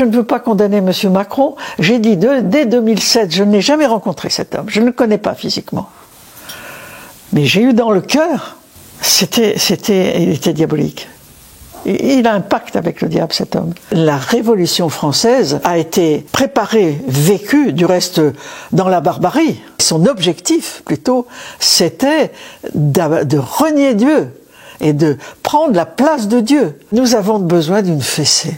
Je ne veux pas condamner M. Macron. J'ai dit dès 2007, je n'ai jamais rencontré cet homme. Je ne le connais pas physiquement. Mais j'ai eu dans le cœur, il était diabolique. Il a un pacte avec le diable, cet homme. La Révolution française a été préparée, vécue, du reste, dans la barbarie. Son objectif, plutôt, c'était de renier Dieu et de prendre la place de Dieu. Nous avons besoin d'une fessée.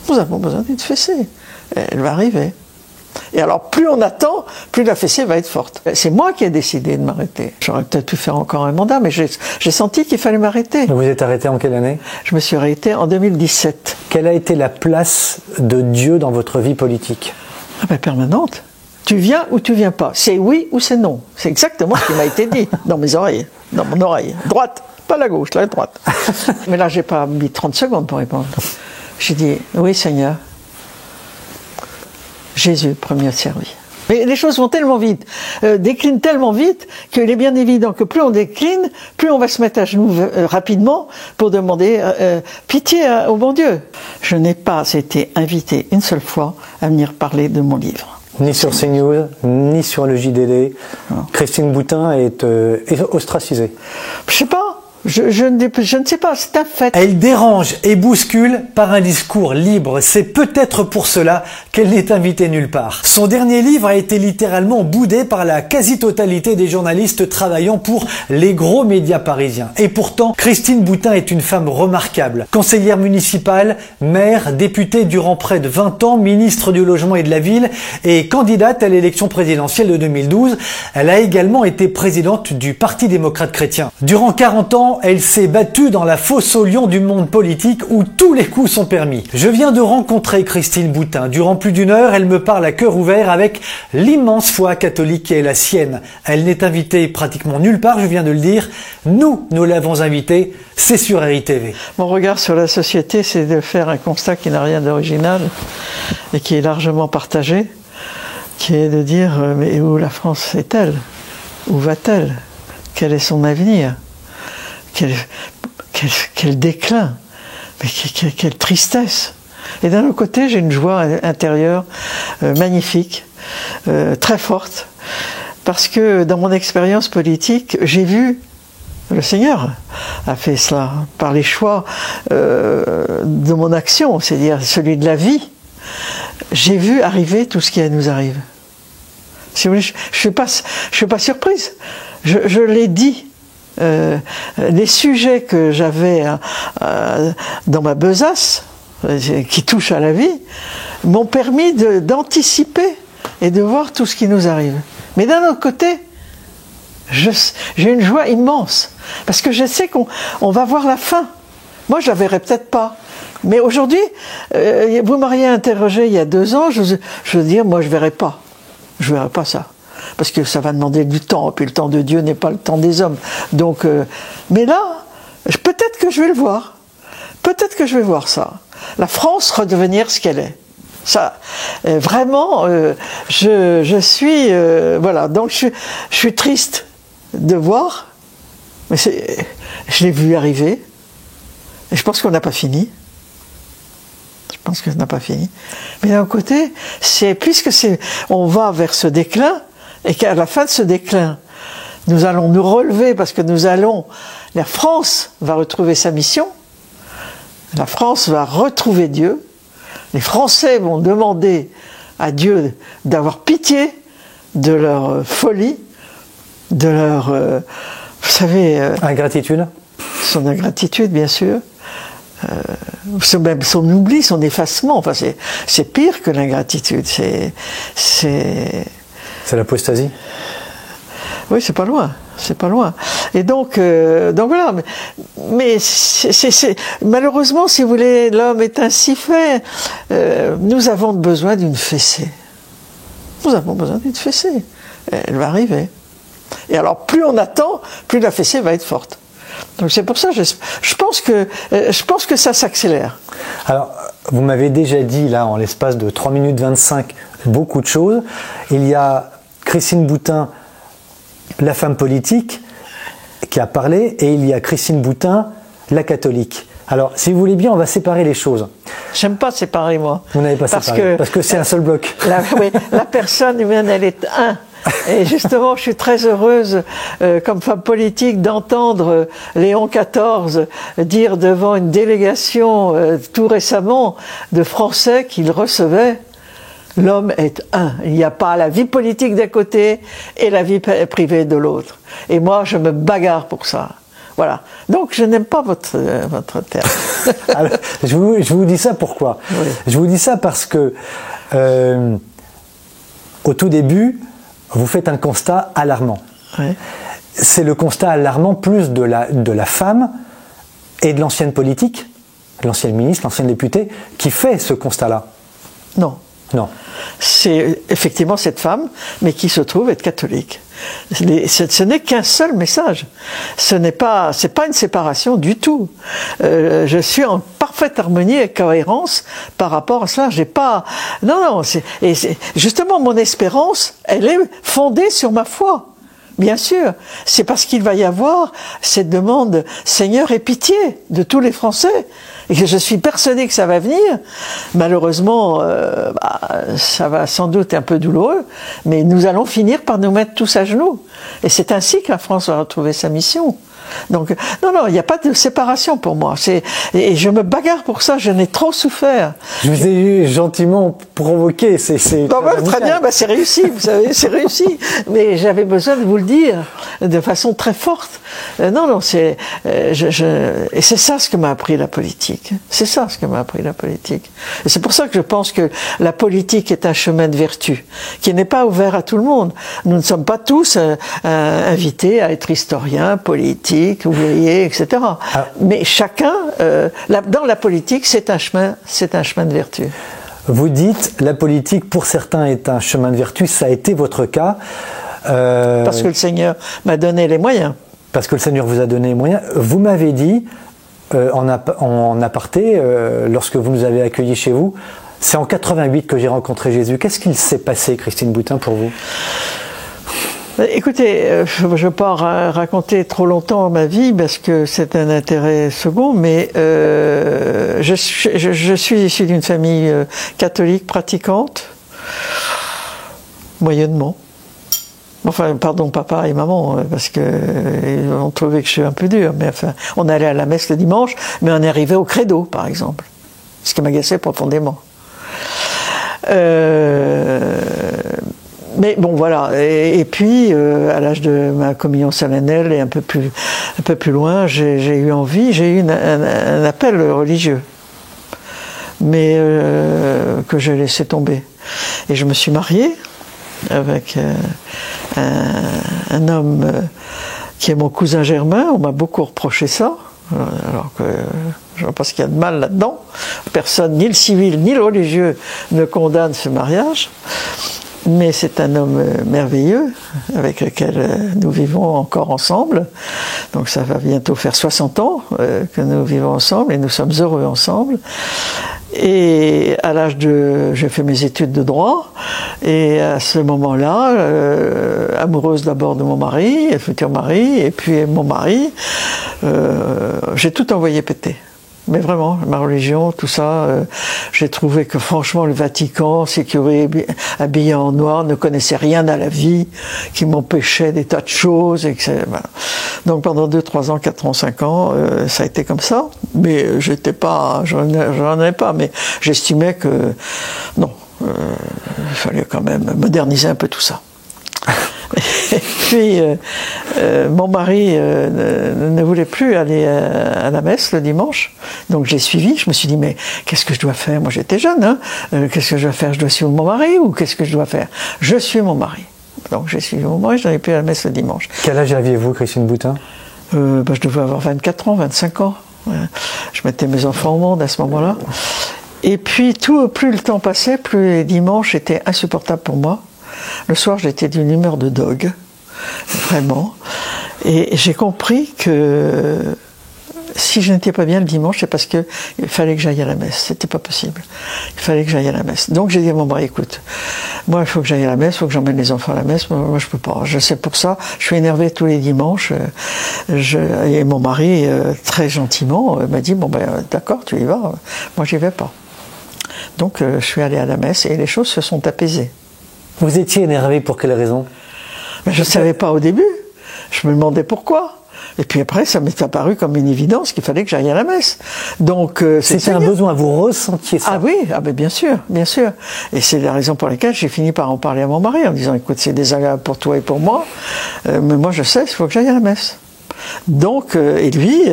Nous avons besoin d'une fessée. Elle va arriver. Et alors, plus on attend, plus la fessée va être forte. C'est moi qui ai décidé de m'arrêter. J'aurais peut-être pu faire encore un mandat, mais j'ai senti qu'il fallait m'arrêter. Vous êtes arrêté en quelle année? Je me suis arrêté en 2017. Quelle a été la place de Dieu dans votre vie politique? Ah ben, permanente. Tu viens ou tu viens pas. C'est oui ou c'est non. C'est exactement ce qui m'a été dit dans mes oreilles, dans mon oreille. Droite, pas la gauche, la droite. Mais là, j'ai pas mis 30 secondes pour répondre. J'ai dit, oui Seigneur. Jésus, premier servi. Mais les choses vont tellement vite, déclinent tellement vite, qu'il est bien évident que plus on décline, plus on va se mettre à genoux rapidement pour demander pitié au bon Dieu. Je n'ai pas été invité une seule fois à venir parler de mon livre. Ni sur CNews, ni sur le JDD. Non. Christine Boutin est ostracisée. Je sais pas. Je ne sais pas, c'est un fait. Elle dérange et bouscule par un discours libre. C'est peut-être pour cela qu'elle n'est invitée nulle part. Son dernier livre a été littéralement boudé par la quasi-totalité des journalistes travaillant pour les gros médias parisiens. Et pourtant, Christine Boutin est une femme remarquable. Conseillère municipale, maire, députée durant près de 20 ans, ministre du Logement et de la Ville et candidate à l'élection présidentielle de 2012. Elle a également été présidente du Parti démocrate chrétien. Durant 40 ans, elle s'est battue dans la fosse aux lions du monde politique où tous les coups sont permis. Je viens de rencontrer Christine Boutin. Durant plus d'une heure, elle me parle à cœur ouvert avec l'immense foi catholique qui est la sienne. Elle n'est invitée pratiquement nulle part, je viens de le dire. Nous l'avons invitée, c'est sur RITV. Mon regard sur la société, c'est de faire un constat qui n'a rien d'original et qui est largement partagé, qui est de dire, mais où la France est-elle? Où va-t-elle? Quel est son avenir? Quel déclin, mais quelle tristesse. Et d'un autre côté, j'ai une joie intérieure magnifique, très forte, parce que dans mon expérience politique, j'ai vu, le Seigneur a fait cela, par les choix de mon action, c'est-à-dire celui de la vie, j'ai vu arriver tout ce qui nous arrive. Si vous voulez, je ne suis pas surprise, je l'ai dit. Les sujets que j'avais dans ma besace, qui touchent à la vie, m'ont permis d'anticiper et de voir tout ce qui nous arrive. Mais d'un autre côté, j'ai une joie immense, parce que je sais qu'on va voir la fin. Moi, je la verrai peut-être pas. Mais aujourd'hui, vous m'auriez interrogé il y a 2 ans, je veux dire, moi, je verrai pas. Je verrai pas ça. Parce que ça va demander du temps, et puis le temps de Dieu n'est pas le temps des hommes. Donc, mais là, peut-être que je vais le voir. Peut-être que je vais voir ça. La France redevenir ce qu'elle est. Ça, vraiment, je suis, voilà. Donc, je suis triste de voir, mais je l'ai vu arriver, et je pense qu'on n'a pas fini. Je pense que ça n'a pas fini. Mais d'un côté, puisque on va vers ce déclin, et qu'à la fin de ce déclin, nous allons nous relever parce que la France va retrouver sa mission, la France va retrouver Dieu, les Français vont demander à Dieu d'avoir pitié de leur folie, de leur, vous savez... ingratitude. Son ingratitude, bien sûr. Même son oubli, son effacement, enfin c'est pire que l'ingratitude, c'est l'apostasie. Oui, c'est pas loin, Et donc voilà, mais malheureusement, si vous voulez, l'homme est ainsi fait. Nous avons besoin d'une fessée. Nous avons besoin d'une fessée. Elle va arriver. Et alors, plus on attend, plus la fessée va être forte. Donc c'est pour ça, je pense que ça s'accélère. Alors, vous m'avez déjà dit, là, en l'espace de 3 minutes 25, beaucoup de choses. Il y a Christine Boutin, la femme politique, qui a parlé, et il y a Christine Boutin, la catholique. Alors, si vous voulez bien, on va séparer les choses. J'aime pas séparer, moi. Vous n'avez pas séparé, parce que c'est un seul bloc. Oui, la personne humaine, elle est un. Et justement, je suis très heureuse, comme femme politique, d'entendre Léon XIV dire devant une délégation tout récemment de Français qu'il recevait: l'homme est un. Il n'y a pas la vie politique d'un côté et la vie privée de l'autre. Et moi, je me bagarre pour ça. Voilà. Donc, je n'aime pas votre terme. Alors, je vous dis ça pourquoi? Oui. Je vous dis ça parce que, au tout début, vous faites un constat alarmant. Oui. C'est le constat alarmant plus de la femme et de l'ancienne politique, l'ancienne ministre, l'ancienne députée, qui fait ce constat-là. Non. Non. C'est effectivement cette femme, mais qui se trouve être catholique. Ce n'est qu'un seul message. C'est pas une séparation du tout. Je suis en parfaite harmonie et cohérence par rapport à cela. J'ai pas. Non. Justement, mon espérance, elle est fondée sur ma foi. Bien sûr, c'est parce qu'il va y avoir cette demande « Seigneur, aie pitié de tous les Français ». Et que je suis persuadée que ça va venir. Malheureusement, ça va sans doute être un peu douloureux, mais nous allons finir par nous mettre tous à genoux. Et c'est ainsi que la France va retrouver sa mission. Donc, non, il n'y a pas de séparation pour moi. Et je me bagarre pour ça, je n'ai trop souffert. Je vous ai gentiment provoqué, très bien, c'est réussi, vous savez, c'est réussi. Mais j'avais besoin de vous le dire de façon très forte. Et c'est ça ce que m'a appris la politique. C'est ça ce que m'a appris la politique. Et c'est pour ça que je pense que la politique est un chemin de vertu, qui n'est pas ouvert à tout le monde. Nous ne sommes pas tous invités à être historiens, politiques, ouvriers, etc. Ah. Mais chacun, dans la politique, c'est un chemin de vertu. Vous dites, la politique, pour certains, est un chemin de vertu. Ça a été votre cas. Parce que le Seigneur m'a donné les moyens. Parce que le Seigneur vous a donné les moyens. Vous m'avez dit, en aparté, lorsque vous nous avez accueillis chez vous, c'est en 88 que j'ai rencontré Jésus. Qu'est-ce qu'il s'est passé, Christine Boutin, pour vous ? Écoutez, je ne vais pas raconter trop longtemps ma vie parce que c'est un intérêt second, mais je suis issu d'une famille catholique pratiquante, moyennement. Enfin, pardon, papa et maman, parce que ils ont trouvé que je suis un peu dur. Mais enfin, on allait à la messe le dimanche, mais on est arrivé au credo, par exemple, ce qui m'agaçait profondément. Mais bon, voilà. Et puis, à l'âge de ma communion solennelle et un peu plus loin, j'ai eu un appel religieux, mais que j'ai laissé tomber. Et je me suis mariée avec un homme qui est mon cousin germain. On m'a beaucoup reproché ça, alors que je ne vois pas ce qu'il y a de mal là-dedans. Personne, ni le civil, ni le religieux, ne condamne ce mariage. Mais c'est un homme merveilleux avec lequel nous vivons encore ensemble. Donc ça va bientôt faire 60 ans que nous vivons ensemble et nous sommes heureux ensemble. Et à l'âge j'ai fait mes études de droit et à ce moment-là, amoureuse d'abord de mon mari, futur mari, et puis mon mari, j'ai tout envoyé péter. Mais vraiment, ma religion, tout ça, j'ai trouvé que franchement le Vatican, ces curés habillés en noir, ne connaissaient rien à la vie, qui m'empêchaient des tas de choses. Voilà. Donc pendant 2, 3 ans, 4 ans, 5 ans, ça a été comme ça. Mais j'en ai pas, mais j'estimais que non, il fallait quand même moderniser un peu tout ça. Et puis, mon mari ne voulait plus aller à la messe le dimanche, donc j'ai suivi. Je me suis dit, mais qu'est-ce que je dois faire? Moi j'étais jeune, hein. Qu'est-ce que je dois faire? Je dois suivre mon mari ou qu'est-ce que je dois faire? Je suis mon mari. Donc j'ai suivi mon mari, je n'allais plus à la messe le dimanche. Quel âge aviez-vous, Christine Boutin? Je devais avoir 24 ans, 25 ans. Je mettais mes enfants au monde à ce moment-là. Et puis, plus le temps passait, plus les dimanches étaient insupportables pour moi. Le soir, j'étais d'une humeur de dogue, vraiment. Et j'ai compris que si je n'étais pas bien le dimanche, c'est parce qu'il fallait que j'aille à la messe. C'était pas possible. Il fallait que j'aille à la messe. Donc j'ai dit à mon mari, écoute, Moi, il faut que j'aille à la messe, il faut que j'emmène les enfants à la messe. Moi, je peux pas. Je sais pour ça. Je suis énervée tous les dimanches. Et mon mari, très gentiment, m'a dit, bon, ben, d'accord, tu y vas. Moi, j'y vais pas. Donc, je suis allée à la messe et les choses se sont apaisées. Vous étiez énervé pour quelle raison? Je ne savais pas au début. Je me demandais pourquoi. Et puis après, ça m'est apparu comme une évidence qu'il fallait que j'aille à la messe. Donc, c'était un besoin, vous ressentiez ça? Ah oui, ah ben bien sûr, bien sûr. Et c'est la raison pour laquelle j'ai fini par en parler à mon mari, en disant, écoute, c'est désagréable pour toi et pour moi, mais moi je sais, il faut que j'aille à la messe. Donc, et lui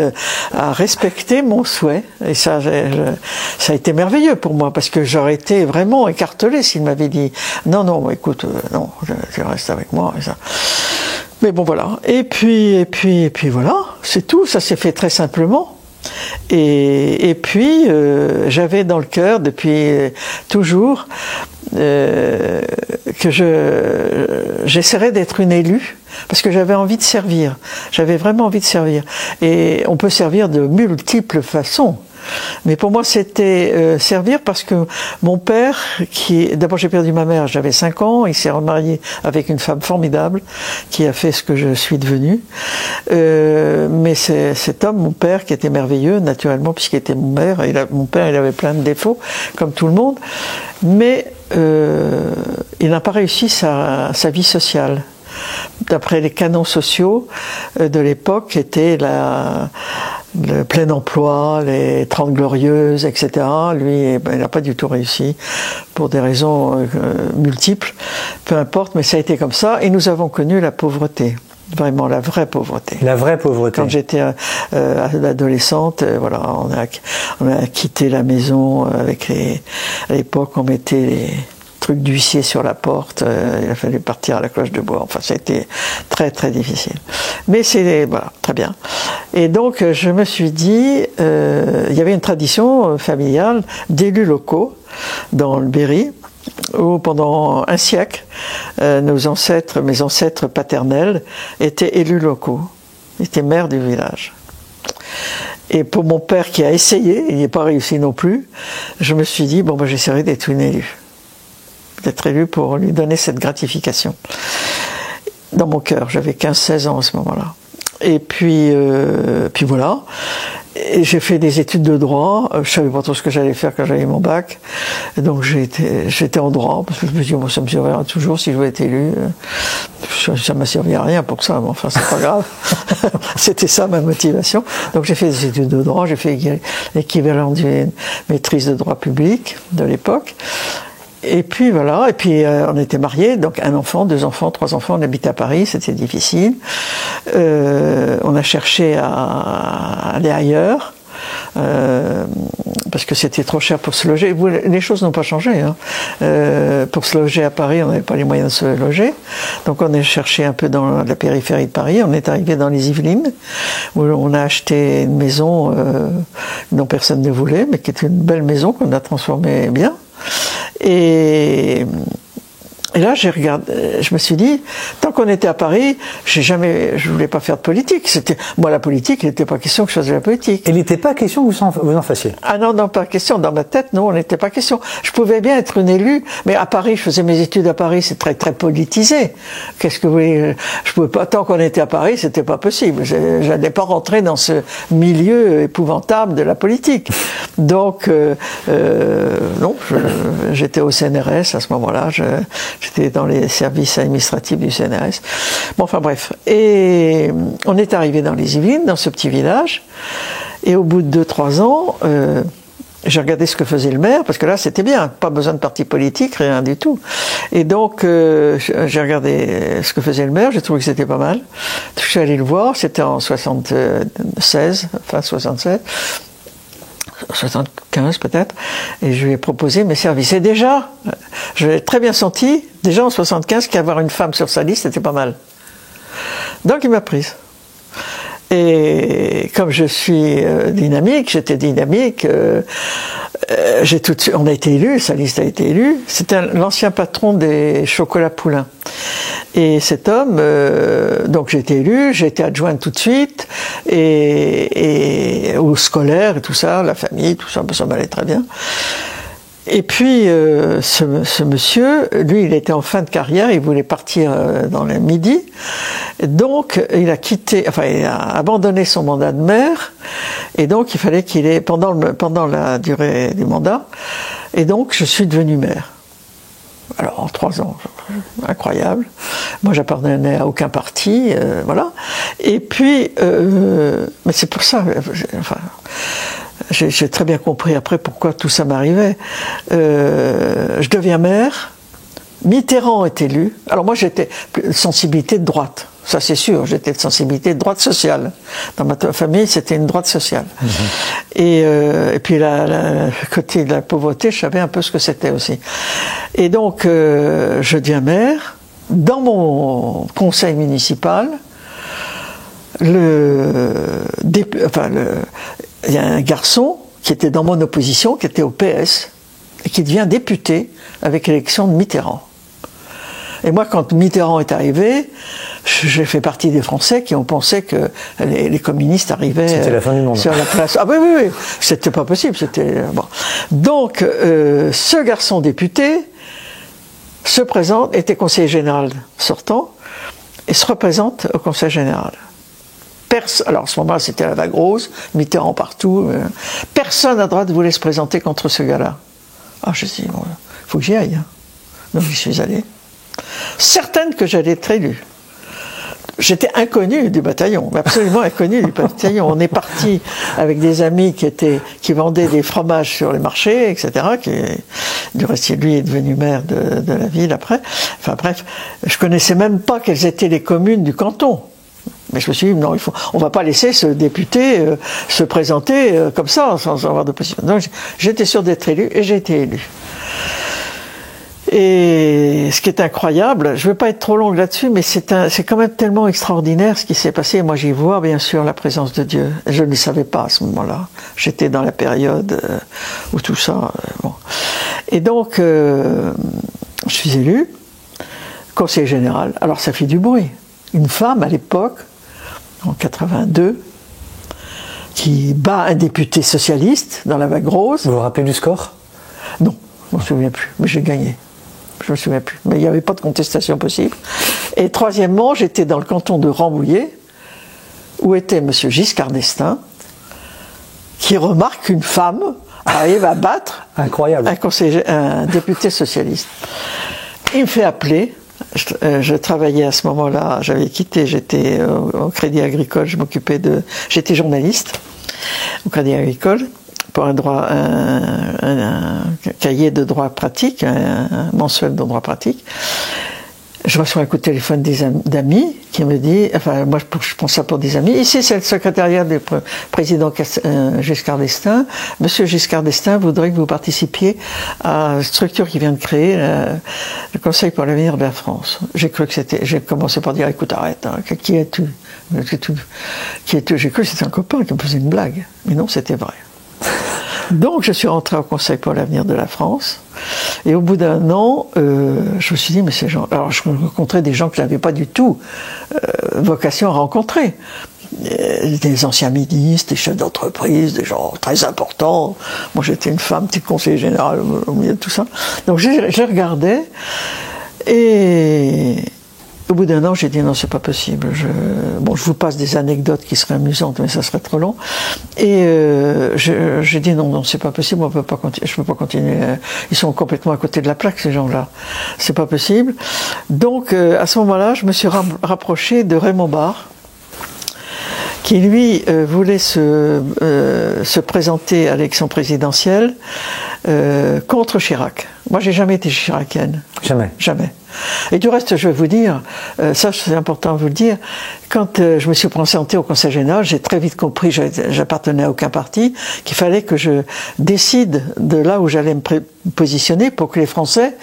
a respecté mon souhait. Et ça a été merveilleux pour moi, parce que j'aurais été vraiment écartelée s'il m'avait dit, non, écoute, non, tu restes avec moi. Et ça. Mais bon, voilà. Et puis voilà, c'est tout. Ça s'est fait très simplement. Et puis, j'avais dans le cœur, depuis toujours, que j'essaierais d'être une élue, parce que j'avais envie de servir. J'avais vraiment envie de servir. Et on peut servir de multiples façons. Mais pour moi, c'était servir parce que mon père, d'abord j'ai perdu ma mère, j'avais 5 ans, il s'est remarié avec une femme formidable qui a fait ce que je suis devenue. Mais cet homme, mon père, qui était merveilleux, naturellement, puisqu'il était mon père, mon père, il avait plein de défauts, comme tout le monde, mais il n'a pas réussi sa vie sociale. D'après les canons sociaux de l'époque, était le plein emploi, les 30 glorieuses, etc. Lui, il n'a pas du tout réussi, pour des raisons multiples, peu importe, mais ça a été comme ça, et nous avons connu la pauvreté. Vraiment, la vraie pauvreté. La vraie pauvreté. Quand j'étais adolescente, voilà, on a quitté la maison avec à l'époque, on mettait les trucs d'huissier sur la porte, il a fallu partir à la cloche de bois, enfin, ça a été très, très difficile. Mais voilà, très bien. Et donc, je me suis dit, il y avait une tradition familiale d'élus locaux dans le Berry, où pendant un siècle, mes ancêtres paternels étaient élus locaux, étaient maires du village. Et pour mon père qui a essayé, il n'y a pas réussi non plus, je me suis dit, bon, j'essaierai d'être une élue. D'être élu pour lui donner cette gratification. Dans mon cœur, j'avais 15-16 ans à ce moment-là. Et puis voilà. Et j'ai fait des études de droit. Je savais pas trop ce que j'allais faire quand j'avais mon bac. Et donc j'étais en droit, parce que je me dis, bon, ça me servira toujours si je veux être élu. Ça m'a servi à rien pour ça, mais enfin, c'est pas grave. C'était ça ma motivation. Donc j'ai fait des études de droit, j'ai fait l'équivalent d'une maîtrise de droit public de l'époque. Et puis voilà, on était mariés, donc 1 enfant, 2 enfants, 3 enfants, on habitait à Paris, c'était difficile. On a cherché à aller ailleurs, parce que c'était trop cher pour se loger. Les choses n'ont pas changé. Hein. Pour se loger à Paris, on n'avait pas les moyens de se loger. Donc on a cherché un peu dans la périphérie de Paris. On est arrivé dans les Yvelines, où on a acheté une maison dont personne ne voulait, mais qui était une belle maison qu'on a transformée bien. Et là, je me suis dit, tant qu'on était à Paris, je voulais pas faire de politique. Moi, la politique, il n'était pas question que je fasse de la politique. Il n'était pas question que vous en fassiez? Ah non, pas question. Dans ma tête, non, on n'était pas question. Je pouvais bien être une élue, mais à Paris, je faisais mes études à Paris, c'est très, très politisé. Qu'est-ce que vous voulez? Je pouvais pas, tant qu'on était à Paris, c'était pas possible. Je n'allais pas rentrer dans ce milieu épouvantable de la politique. Donc, non, j'étais au CNRS à ce moment-là. J'étais dans les services administratifs du CNRS. Bon, enfin bref. Et on est arrivé dans les Yvelines, dans ce petit village. Et au bout de 2-3 ans, j'ai regardé ce que faisait le maire, parce que là, c'était bien. Pas besoin de parti politique, rien du tout. Et donc, j'ai regardé ce que faisait le maire. J'ai trouvé que c'était pas mal. Je suis allé le voir. C'était en 76, fin 76. 75 peut-être, et je lui ai proposé mes services. Et déjà, je l'ai très bien senti, déjà en 75, qu'avoir une femme sur sa liste, c'était pas mal. Donc il m'a prise. Et comme je suis dynamique, j'étais dynamique, on a été élus, sa liste a été élue. C'était l'ancien patron des chocolats Poulain. Et cet homme, donc j'ai été élue, j'ai été adjointe tout de suite, et au scolaire et tout ça, la famille, tout ça, ça m'allait très bien. Et puis, ce monsieur, lui, il était en fin de carrière, il voulait partir dans le Midi. Donc, il a abandonné son mandat de maire. Et donc, il fallait qu'il ait, pendant la durée du mandat. Et donc, je suis devenu maire. Alors, en 3 ans, incroyable. Moi, j'appartenais à aucun parti, voilà. Et puis, mais c'est pour ça, j'ai très bien compris après pourquoi tout ça m'arrivait. Je deviens maire, Mitterrand est élu. Alors moi, j'étais de sensibilité de droite, ça c'est sûr, j'étais de sensibilité de droite sociale. Dans ma famille, c'était une droite sociale. Mmh. Et puis le côté de la pauvreté, je savais un peu ce que c'était aussi. Et donc, je deviens maire. Dans mon conseil municipal, il y a un garçon qui était dans mon opposition, qui était au PS, et qui devient député avec l'élection de Mitterrand. Et moi, quand Mitterrand est arrivé, j'ai fait partie des Français qui ont pensé que les communistes arrivaient c'était la fin du monde. Sur la place. Ah oui, c'était pas possible. C'était bon. Donc, ce garçon député se présente, était conseiller général sortant, et se représente au conseil général. Alors, à ce moment-là, c'était la vague rose, Mitterrand partout. Personne à droite voulait se présenter contre ce gars-là. Ah, je me suis dit, bon, il faut que j'y aille. Hein. Donc, j'y suis allé. Certaine que j'allais être élu. J'étais inconnu du bataillon, absolument inconnu du bataillon. On est parti avec des amis qui vendaient des fromages sur les marchés, etc. Du reste, lui est devenu maire de la ville après. Enfin bref, je connaissais même pas quelles étaient les communes du canton. Mais je me suis dit, non, on va pas laisser ce député se présenter comme ça, sans avoir de possibilité. Donc j'étais sûr d'être élu, et j'ai été élu. Et ce qui est incroyable, je ne veux pas être trop longue là-dessus, mais c'est quand même tellement extraordinaire ce qui s'est passé. Moi, j'y vois bien sûr la présence de Dieu. Je ne le savais pas à ce moment-là. J'étais dans la période où tout ça... bon. Et donc, je suis élu, conseiller général. Alors, ça fait du bruit. Une femme, à l'époque, en 82, qui bat un député socialiste dans la vague rose. Vous vous rappelez du score? Non, je ne me souviens plus, mais j'ai gagné. Je ne me souviens plus, mais il n'y avait pas de contestation possible. Et troisièmement, j'étais dans le canton de Rambouillet, où était M. Giscard d'Estaing, qui remarque qu'une femme arrive à battre incroyable. un député socialiste. Il me fait appeler. Je travaillais à ce moment-là, j'avais quitté, j'étais au Crédit Agricole, j'étais journaliste au Crédit Agricole, pour un cahier de droit pratique, un mensuel de droit pratique. Je reçois un coup de téléphone d'amis qui me dit, enfin moi je pense ça pour des amis, ici c'est le secrétariat du président Giscard d'Estaing. Monsieur Giscard d'Estaing voudrait que vous participiez à une structure qui vient de créer, le Conseil pour l'avenir de la France. J'ai commencé par dire, écoute arrête, hein, qui es-tu? J'ai cru que c'était un copain qui me faisait une blague, mais non, c'était vrai. Donc je suis rentré au Conseil pour l'avenir de la France, et au bout d'un an, je me suis dit, mais ces gens... Alors je rencontrais des gens que je n'avais pas du tout vocation à rencontrer. Des anciens ministres, des chefs d'entreprise, des gens très importants. Moi j'étais une femme, petite conseiller générale au milieu de tout ça. Donc je regardais, et... Au bout d'un an, j'ai dit non, c'est pas possible. Je vous passe des anecdotes qui seraient amusantes, mais ça serait trop long. Et j'ai dit non, c'est pas possible. Je peux pas continuer. Ils sont complètement à côté de la plaque, ces gens-là. C'est pas possible. Donc, à ce moment-là, je me suis rapproché de Raymond Barre, qui lui voulait se présenter à l'élection présidentielle contre Chirac. Moi, j'ai jamais été chiracienne. Jamais. Et du reste, je vais vous dire, ça c'est important de vous le dire, quand je me suis présenté au Conseil général, j'ai très vite compris, j'appartenais à aucun parti, qu'il fallait que je décide de là où j'allais me positionner pour que les Français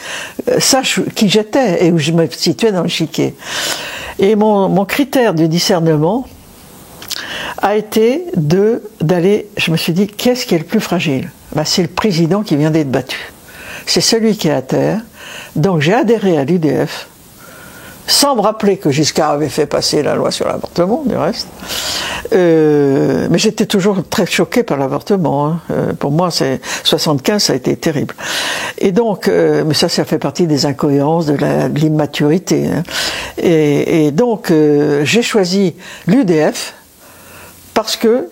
sachent qui j'étais et où je me situais dans l'échiquier. Et mon critère de discernement a été d'aller, je me suis dit, qu'est-ce qui est le plus fragile? C'est le président qui vient d'être battu. C'est celui qui est à terre. Donc j'ai adhéré à l'UDF, sans me rappeler que Giscard avait fait passer la loi sur l'avortement, du reste. Mais j'étais toujours très choquée par l'avortement. Hein. Pour moi, 75, ça a été terrible. Et donc, mais ça fait partie des incohérences, de l'immaturité. Hein. Et donc, j'ai choisi l'UDF parce que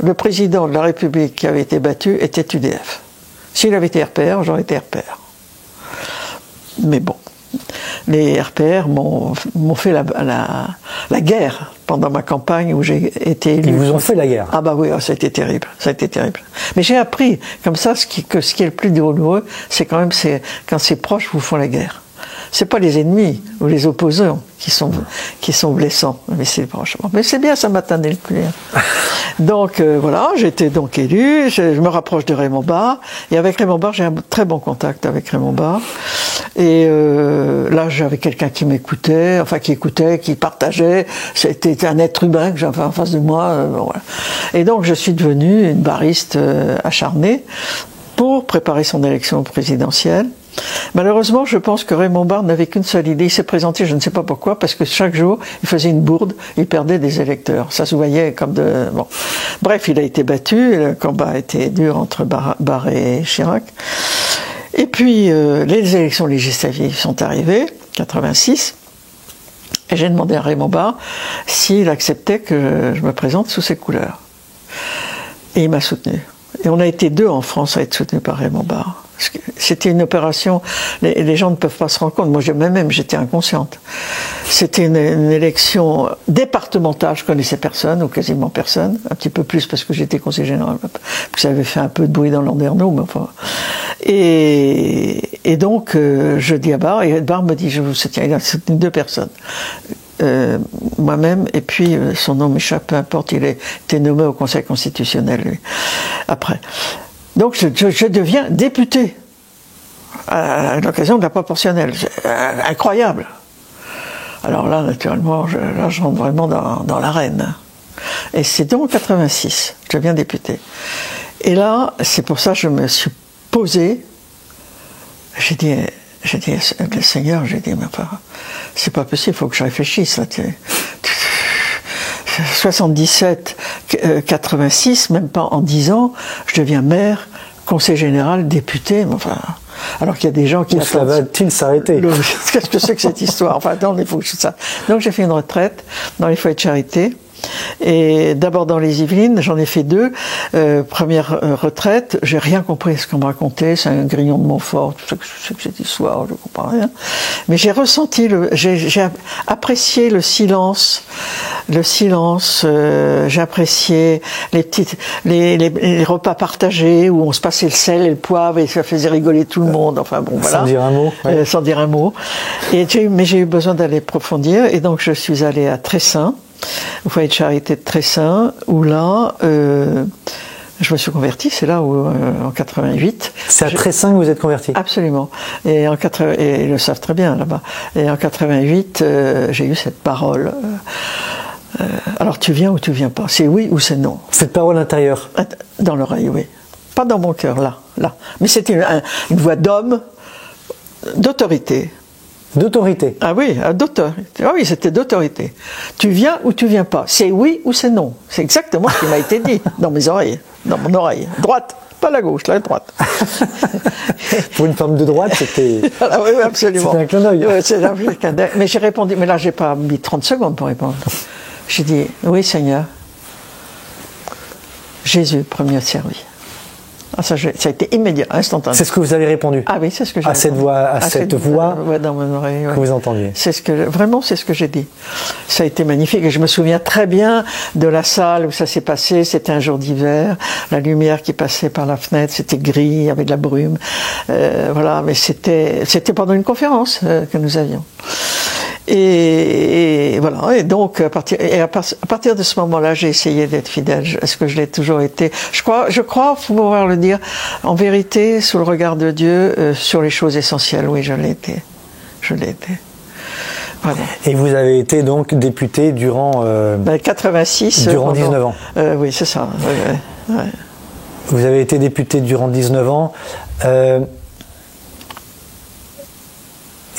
le président de la République qui avait été battu était UDF. S'il avait été RPR, j'aurais été RPR. Mais bon, les RPR m'ont fait la guerre pendant ma campagne où j'ai été élu. Ils vous ont fait la guerre? Ah bah oui, ça a été terrible, ça a été terrible. Mais j'ai appris, comme ça, ce qui est le plus douloureux, c'est quand même quand ses proches vous font la guerre. C'est pas les ennemis ou les opposants qui sont blessants, mais c'est les proches. Mais c'est bien, ça m'a tanné le cul. Donc voilà, j'ai été donc élu, je me rapproche de Raymond Barre, et avec Raymond Barre, j'ai un très bon contact avec Raymond Barre. Et là, j'avais quelqu'un qui m'écoutait, enfin qui écoutait, qui partageait. C'était un être humain que j'avais en face de moi. Bon, voilà. Et donc, je suis devenue une barriste acharnée pour préparer son élection présidentielle. Malheureusement, je pense que Raymond Barre n'avait qu'une seule idée. Il s'est présenté, je ne sais pas pourquoi, parce que chaque jour, il faisait une bourde, il perdait des électeurs. Ça se voyait comme de... Bon. Bref, il a été battu, le combat a été dur entre Barre et Chirac. Et puis, les élections législatives sont arrivées, 86, et j'ai demandé à Raymond Barre s'il acceptait que je me présente sous ses couleurs. Et il m'a soutenu. Et on a été 2 en France à être soutenus par Raymond Barre. C'était une opération, les gens ne peuvent pas se rendre compte, moi même j'étais inconsciente. C'était une élection départementale, je connaissais personne, ou quasiment personne, un petit peu plus parce que j'étais conseiller général, que ça avait fait un peu de bruit dans Landerneau, mais enfin... Et donc, je dis à Barre, et Barre me dit, je vous soutiens, il a soutenu 2 personnes. Moi-même, et puis son nom m'échappe, peu importe, il a été nommé au Conseil constitutionnel, lui, après. Donc je deviens député à l'occasion de la proportionnelle. Incroyable. Alors là, naturellement, je rentre vraiment dans l'arène. Et c'est donc en 86, je deviens député. Et là, c'est pour ça que je me suis posé. J'ai dit le Seigneur, j'ai dit, mais enfin, c'est pas possible, il faut que je réfléchisse. Là, 77, 86, même pas en 10 ans, je deviens maire, conseiller général, député, enfin... Alors qu'il y a des gens qui... Où cela va-t-il s'arrêter? Qu'est-ce que c'est que cette histoire? Enfin, non, il faut que ça... Donc j'ai fait une retraite dans les foyers de charité. Et d'abord dans les Yvelines, j'en ai fait 2. Première retraite, j'ai rien compris ce qu'on me racontait, c'est un grillon de Montfort, tout ce que c'est que cette histoire, je ne comprends rien. Mais j'ai ressenti, j'ai apprécié le silence, j'ai apprécié les repas partagés où on se passait le sel et le poivre et ça faisait rigoler tout le monde, enfin bon voilà. Sans dire un mot. Ouais. Sans dire un mot. Mais j'ai eu besoin d'aller approfondir et donc je suis allée à Tressin, au foyer de charité de Tressin, où là, je me suis convertie, c'est là où, en 88. C'est à Tressin que vous êtes convertie? Absolument. Et ils le savent très bien là-bas. Et en 88, j'ai eu cette parole. Alors tu viens ou tu viens pas? C'est oui ou c'est non? Cette parole intérieure? Dans l'oreille, oui. Pas dans mon cœur, là. Mais c'était une voix d'homme, d'autorité. D'autorité? Ah oui, d'autorité. Ah oui, c'était d'autorité. Tu viens ou tu viens pas? C'est oui ou c'est non? C'est exactement ce qui m'a été dit dans mes oreilles, dans mon oreille. Droite, pas la gauche, la droite. Pour une femme de droite, c'était... Ah oui, absolument. C'était un clin d'œil. Mais j'ai répondu, mais là, j'ai pas mis 30 secondes pour répondre. J'ai dit, oui, Seigneur. Jésus, premier servi. Ah, ça a été immédiat, instantané. C'est ce que vous avez répondu? Ah oui, c'est ce que j'ai répondu. À cette voix dans mon oreille, que vous entendiez. Vraiment, c'est ce que j'ai dit. Ça a été magnifique. Et je me souviens très bien de la salle où ça s'est passé. C'était un jour d'hiver. La lumière qui passait par la fenêtre, c'était gris, avec de la brume. Voilà, mais c'était pendant une conférence que nous avions. Et voilà, et donc à partir de ce moment-là, j'ai essayé d'être fidèle. Est-ce que je l'ai toujours été? Je crois pouvoir le dire, en vérité, sous le regard de Dieu, sur les choses essentielles. Oui, je l'ai été. Voilà. Et vous avez été donc député durant 86. Durant 19 ans. Oui, c'est ça. Ouais. Vous avez été député durant 19 ans.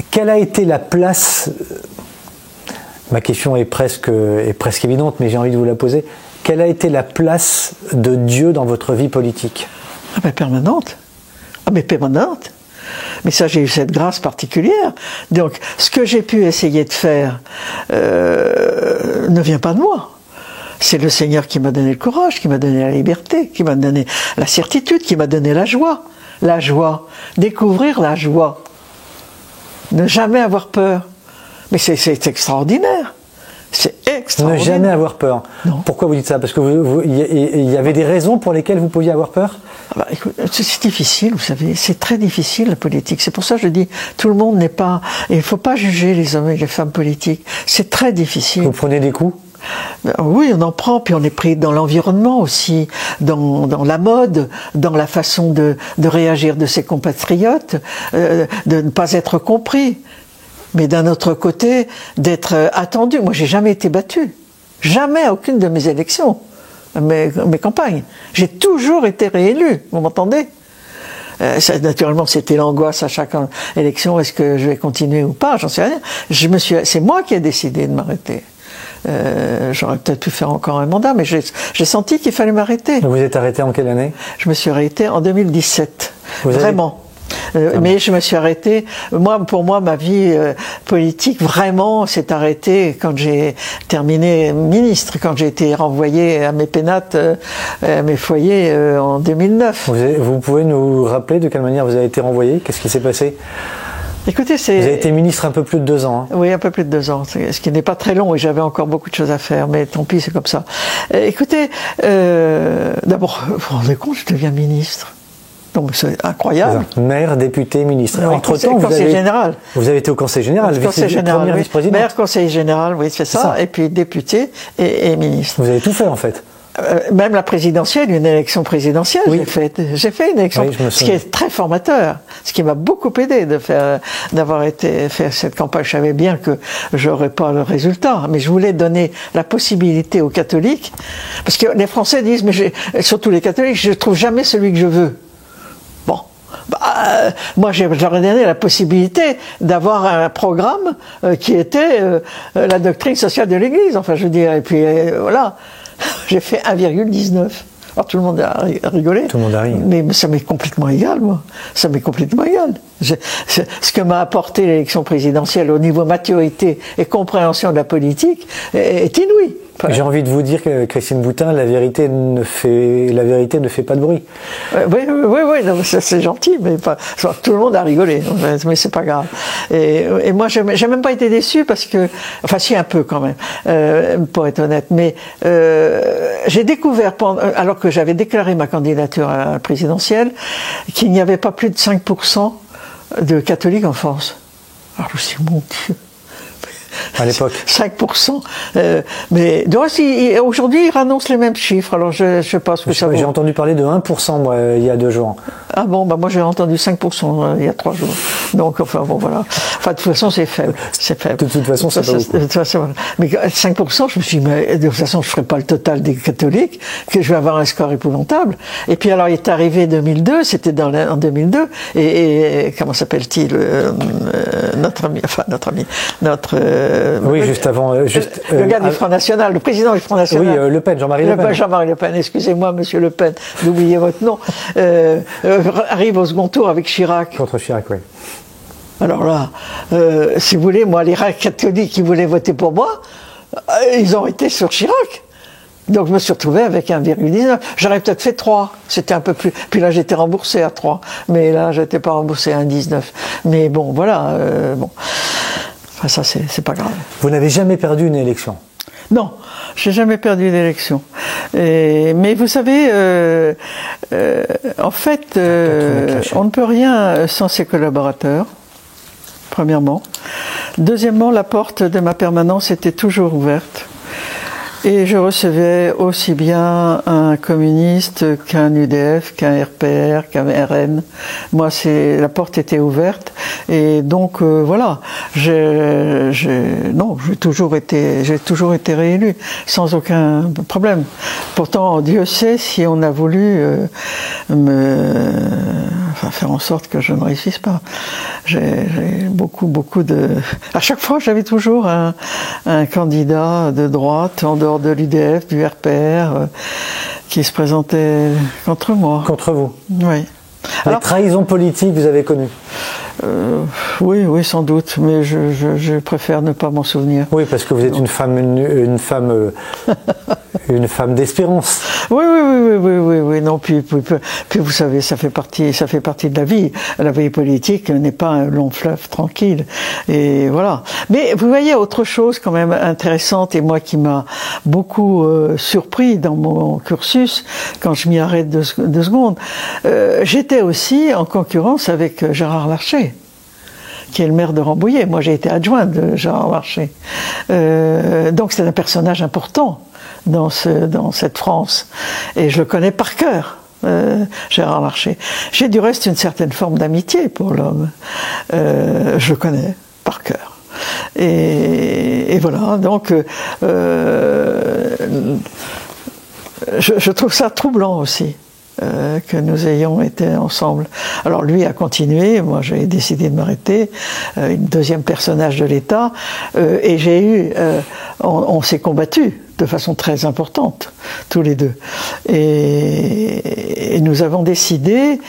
Quelle a été la place, ma question est presque évidente, mais j'ai envie de vous la poser, quelle a été la place de Dieu dans votre vie politique? Ah ben permanente. Ah mais permanente. Mais ça, j'ai eu cette grâce particulière. Donc, ce que j'ai pu essayer de faire ne vient pas de moi. C'est le Seigneur qui m'a donné le courage, qui m'a donné la liberté, qui m'a donné la certitude, qui m'a donné la joie. La joie. Découvrir la joie. Ne jamais avoir peur. Mais c'est extraordinaire. C'est extraordinaire. Ne jamais avoir peur. Non. Pourquoi vous dites ça? Parce que il y avait des raisons pour lesquelles vous pouviez avoir peur? Bah, écoute, c'est difficile, vous savez, c'est très difficile la politique. C'est pour ça que je dis, tout le monde n'est pas... Il ne faut pas juger les hommes et les femmes politiques. C'est très difficile. Vous prenez des coups? Oui, on en prend, puis on est pris dans l'environnement aussi, dans la mode, dans la façon de réagir de ses compatriotes, de ne pas être compris. Mais d'un autre côté, d'être attendu. Moi, j'ai jamais été battu. Jamais à aucune de mes élections, mes campagnes. J'ai toujours été réélu. Vous m'entendez? Naturellement, c'était l'angoisse à chaque élection. Est-ce que je vais continuer ou pas? J'en sais rien. C'est moi qui ai décidé de m'arrêter. J'aurais peut-être pu faire encore un mandat, mais j'ai senti qu'il fallait m'arrêter. Vous êtes arrêté en quelle année? Je me suis arrêté en 2017. Vraiment. Mais je me suis arrêté. Pour moi, ma vie politique vraiment s'est arrêtée quand j'ai terminé ministre, quand j'ai été renvoyé à mes pénates, à mes foyers en 2009. Vous pouvez nous rappeler de quelle manière vous avez été renvoyé? Qu'est-ce qui s'est passé? Écoutez, vous avez été ministre un peu plus de 2 ans. Hein. Oui, un peu plus de 2 ans, ce qui n'est pas très long et j'avais encore beaucoup de choses à faire, mais tant pis, c'est comme ça. Écoutez, d'abord, vous vous rendez compte, je deviens ministre. Donc c'est incroyable. Maire, député, ministre. Oui, Entre-temps, vous avez été au Conseil général, première vice-présidente. Maire, conseiller général, oui, c'est ça. Et puis député et ministre. Vous avez tout fait en fait. Même la présidentielle, une élection présidentielle, oui. J'ai fait une élection, ce qui est très formateur, ce qui m'a beaucoup aidé d'avoir fait cette campagne. Je savais bien que j'aurais pas le résultat, mais je voulais donner la possibilité aux catholiques, parce que les Français disent, mais surtout les catholiques, je trouve jamais celui que je veux. Bon. Moi, j'aurais donné la possibilité d'avoir un programme qui était la doctrine sociale de l'Église, enfin je veux dire, et puis voilà. J'ai fait 1,19. Alors tout le monde a rigolé. Tout le monde a ri. Mais ça m'est complètement égal, moi. Ça m'est complètement égal. Ce que m'a apporté l'élection présidentielle au niveau maturité et compréhension de la politique est inouï. J'ai envie de vous dire que Christine Boutin, la vérité ne fait pas de bruit. Oui, c'est gentil, mais tout le monde a rigolé, mais c'est pas grave. Et moi, j'ai même pas été déçu parce que, enfin, si un peu quand même, pour être honnête, mais j'ai découvert, alors que j'avais déclaré ma candidature à la présidentielle, qu'il n'y avait pas plus de 5% de catholiques en France. Alors je me suis dit, mon Dieu. À l'époque. 5%. Mais aujourd'hui, ils annoncent les mêmes chiffres. Alors, je sais pas ce que ça vaut. J'ai entendu parler de 1%, moi, il y a 2 jours. Ah bon, moi, j'ai entendu 5% il y a 3 jours. Donc, enfin, bon, voilà. Enfin, de toute façon, c'est faible. C'est faible. De toute façon, c'est pas beaucoup. De toute façon, mais 5%, je me suis dit, mais de toute façon, je ferai pas le total des catholiques, que je vais avoir un score épouvantable. Et puis, alors, il est arrivé 2002, c'était en 2002, et comment s'appelle-t-il, notre ami, oui, juste avant. Le gars du Front National, le président du Front National. Oui, Le Pen, Jean-Marie Le Pen. Jean-Marie Le Pen, excusez-moi, monsieur Le Pen, d'oublier votre nom. Arrive au second tour avec Chirac. Contre Chirac, oui. Alors là, si vous voulez, moi, les catholiques qui voulaient voter pour moi, ils ont été sur Chirac. Donc je me suis retrouvé avec 1,19. J'aurais peut-être fait 3. C'était un peu plus. Puis là, j'étais remboursé à 3. Mais là, j'étais pas remboursé à 1,19. Mais bon, voilà. Bon. Enfin, ça, c'est pas grave. Vous n'avez jamais perdu une élection? Non, j'ai jamais perdu une élection. Mais vous savez, en fait, on ne peut rien sans ses collaborateurs, premièrement. Deuxièmement, la porte de ma permanence était toujours ouverte. Et je recevais aussi bien un communiste qu'un UDF, qu'un RPR, qu'un RN. Moi, la porte était ouverte. Et donc voilà, j'ai toujours été réélu sans aucun problème. Pourtant, Dieu sait si on a voulu faire en sorte que je ne réussisse pas. J'ai beaucoup de... À chaque fois, j'avais toujours un candidat de droite, en dehors de l'UDF, du RPR, qui se présentait contre moi. Contre vous? Oui. Les trahisons politiques, vous avez connues? Oui, sans doute, mais je préfère ne pas m'en souvenir. Oui, parce que vous êtes une femme d'espérance. Oui. Non, puis vous savez, ça fait partie de la vie. La vie politique n'est pas un long fleuve tranquille. Et voilà. Mais vous voyez autre chose quand même intéressante et moi qui m'a beaucoup surpris dans mon cursus, quand je m'y arrête deux secondes, j'étais aussi en concurrence avec Gérard Larcher, qui est le maire de Rambouillet. Moi, j'ai été adjoint de Gérard Larcher. Donc, c'est un personnage important dans cette France. Et je le connais par cœur, Gérard Larcher. J'ai du reste une certaine forme d'amitié pour l'homme. Je le connais par cœur. Et voilà, donc je trouve ça troublant aussi. Que nous ayons été ensemble. Alors lui a continué, moi j'ai décidé de m'arrêter, une deuxième personnage de l'État, et on s'est combattus de façon très importante, tous les deux. Et nous avons décidé,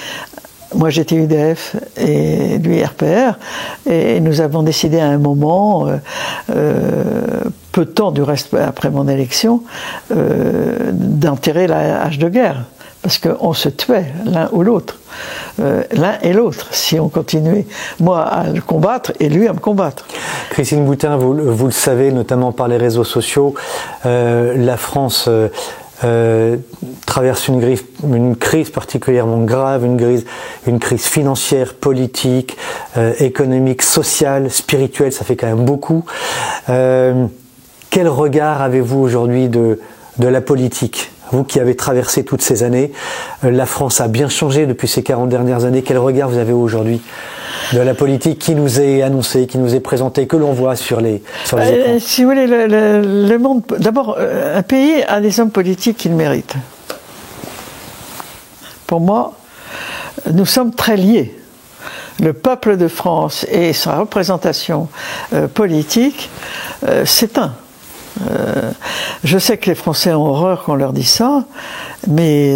moi j'étais UDF et lui RPR, et nous avons décidé à un moment, peu de temps du reste après mon élection, d'enterrer la hache de guerre. Parce qu'on se tuait l'un ou l'autre, l'un et l'autre, si on continuait, moi à le combattre et lui à me combattre. Christine Boutin, vous le savez, notamment par les réseaux sociaux, la France traverse une crise particulièrement grave, une crise financière, politique, économique, sociale, spirituelle, ça fait quand même beaucoup. Quel regard avez-vous aujourd'hui de la politique ? Vous qui avez traversé toutes ces années, la France a bien changé depuis ces 40 dernières années. Quel regard vous avez aujourd'hui de la politique qui nous est annoncée, qui nous est présentée, que l'on voit sur les écrans? Si vous voulez, le monde... D'abord, un pays a des hommes politiques qu'il mérite. Pour moi, nous sommes très liés. Le peuple de France et sa représentation politique s'éteint. Je sais que les Français ont horreur qu'on leur dise ça, mais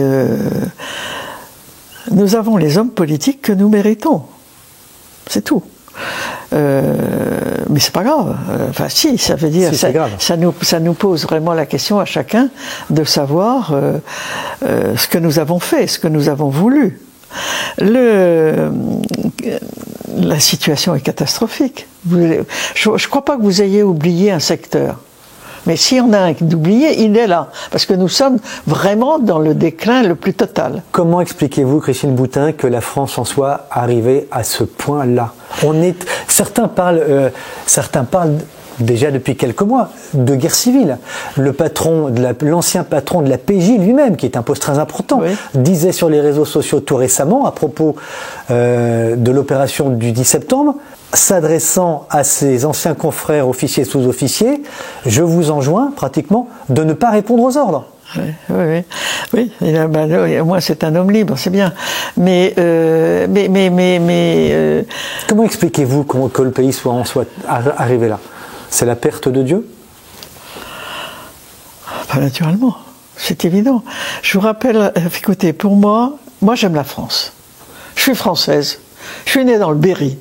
nous avons les hommes politiques que nous méritons. C'est tout. Mais c'est pas grave. Enfin, si, ça veut dire, si, ça nous pose vraiment la question à chacun de savoir ce que nous avons fait, ce que nous avons voulu. La situation est catastrophique. Je ne crois pas que vous ayez oublié un secteur. Mais s'il y en a un d'oublié, il est là. Parce que nous sommes vraiment dans le déclin le plus total. Comment expliquez-vous, Christine Boutin, que la France en soit arrivée à ce point-là? Certains parlent déjà depuis quelques mois de guerre civile. L'ancien patron de la PJ lui-même, qui est un poste très important, oui, disait sur les réseaux sociaux tout récemment, à propos de l'opération du 10 septembre, s'adressant à ses anciens confrères officiers et sous-officiers, je vous enjoins pratiquement de ne pas répondre aux ordres. Oui. Au moins c'est un homme libre, c'est bien. Mais comment expliquez-vous que le pays soit arrivé là? C'est la perte de Dieu? Pas naturellement, c'est évident. Je vous rappelle, écoutez, pour moi j'aime la France. Je suis française. Je suis née dans le Berry,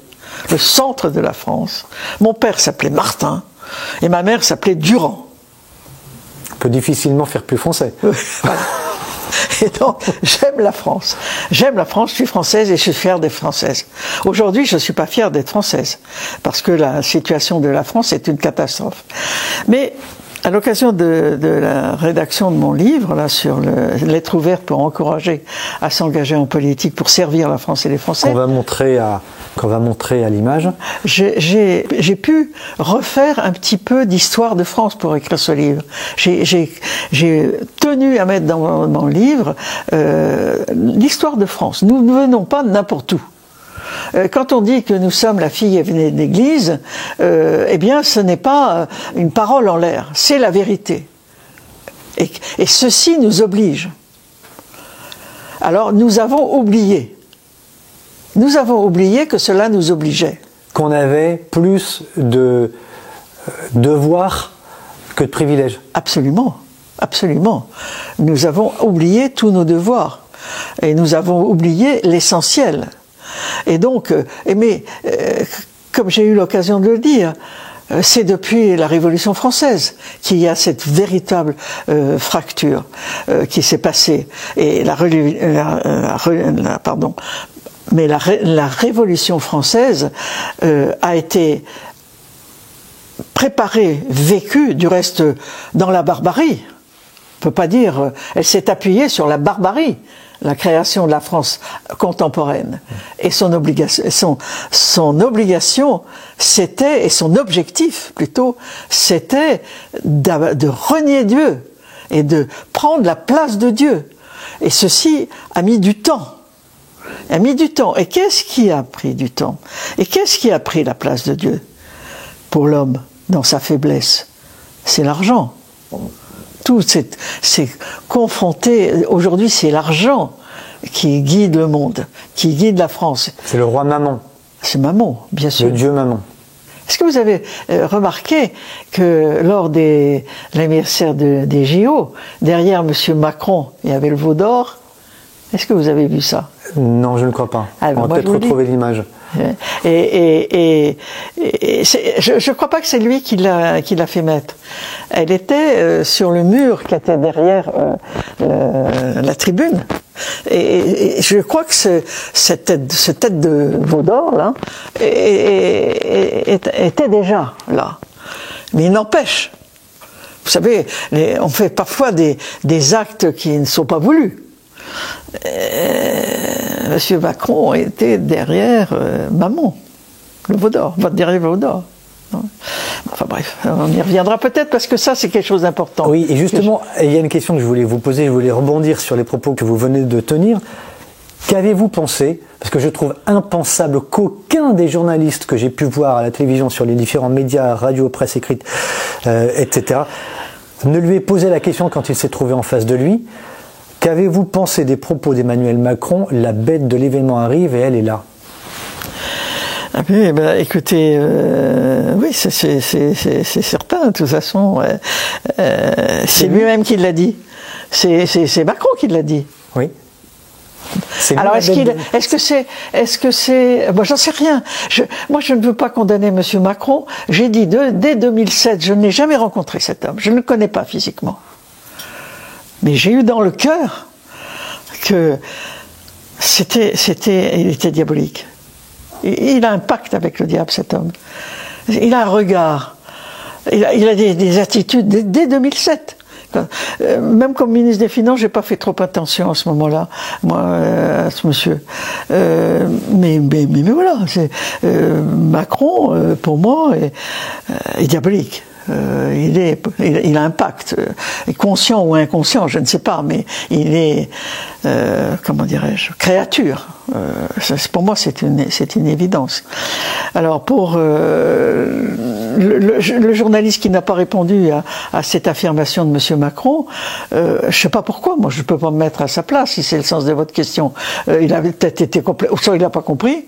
le centre de la France. Mon père s'appelait Martin et ma mère s'appelait Durand. On peut difficilement faire plus français. Voilà. Et donc, j'aime la France. J'aime la France, je suis française et je suis fière d'être française. Aujourd'hui, je ne suis pas fière d'être française, parce que la situation de la France est une catastrophe. Mais à l'occasion de la rédaction de mon livre, là, sur lettre ouverte pour encourager à s'engager en politique, pour servir la France et les Français, qu'on va montrer à l'image, j'ai pu refaire un petit peu d'histoire de France pour écrire ce livre. J'ai tenu à mettre dans mon livre l'histoire de France. Nous ne venons pas de n'importe où. Quand on dit que nous sommes la fille aînée de l'Église, eh bien, ce n'est pas une parole en l'air, c'est la vérité. Et ceci nous oblige. Alors, nous avons oublié que cela nous obligeait. Qu'on avait plus de devoirs que de privilèges. Absolument, absolument. Nous avons oublié tous nos devoirs. Et nous avons oublié l'essentiel. Et donc, comme j'ai eu l'occasion de le dire, c'est depuis la Révolution française qu'il y a cette véritable fracture qui s'est passée. Et la Révolution française a été préparée, vécue, du reste, dans la barbarie. On ne peut pas dire, elle s'est appuyée sur la barbarie, la création de la France contemporaine. Et son obligation, c'était, et son objectif plutôt, c'était de renier Dieu et de prendre la place de Dieu. Et ceci a mis du temps. A mis du temps. Et qu'est-ce qui a pris du temps? Et qu'est-ce qui a pris la place de Dieu pour l'homme dans sa faiblesse? C'est l'argent. Tout c'est confronté. Aujourd'hui, c'est l'argent qui guide le monde, qui guide la France. C'est le roi Mammon. C'est Mammon, bien sûr. Le dieu Mammon. Est-ce que vous avez remarqué que lors de l'anniversaire des JO, derrière M. Macron, il y avait le veau d'or? Est-ce que vous avez vu ça? Non, je ne crois pas. Ah, on va peut-être retrouver l'image. Et je ne crois pas que c'est lui qui l'a fait mettre. Elle était sur le mur qui était derrière la tribune. Et je crois que cette tête de veau d'or là était déjà là. Mais il n'empêche, vous savez, on fait parfois des actes qui ne sont pas voulus. Monsieur Macron était derrière Mammon, le veau d'or, derrière le veau d'or. Enfin bref, on y reviendra peut-être parce que ça c'est quelque chose d'important. Oui, et justement, il y a une question que je voulais vous poser, je voulais rebondir sur les propos que vous venez de tenir. Qu'avez-vous pensé, parce que je trouve impensable qu'aucun des journalistes que j'ai pu voir à la télévision, sur les différents médias, radio, presse écrite, etc., ne lui ait posé la question quand il s'est trouvé en face de lui. Qu'avez-vous pensé des propos d'Emmanuel Macron? La bête de l'événement arrive et elle est là. Ah oui, ben, écoutez, oui, c'est certain, de toute façon, c'est lui-même qui l'a dit. C'est Macron qui l'a dit. Oui. Alors est-ce que c'est, moi j'en sais rien. Moi je ne veux pas condamner M. Macron. J'ai dit dès 2007, je n'ai jamais rencontré cet homme. Je ne le connais pas physiquement. Mais j'ai eu dans le cœur que il était diabolique. Il a un pacte avec le diable, cet homme. Il a un regard. Il a des attitudes dès 2007. Même comme ministre des Finances, j'ai pas fait trop attention à ce moment-là, moi, à ce monsieur. Mais voilà, Macron, pour moi, est diabolique. Il a un pacte, conscient ou inconscient, je ne sais pas, mais il est, comment dirais-je, créature. Pour moi, c'est une évidence. Alors, pour le journaliste qui n'a pas répondu à cette affirmation de M. Macron, je ne sais pas pourquoi, moi je ne peux pas me mettre à sa place, si c'est le sens de votre question. Il avait peut-être été soit il n'a pas compris,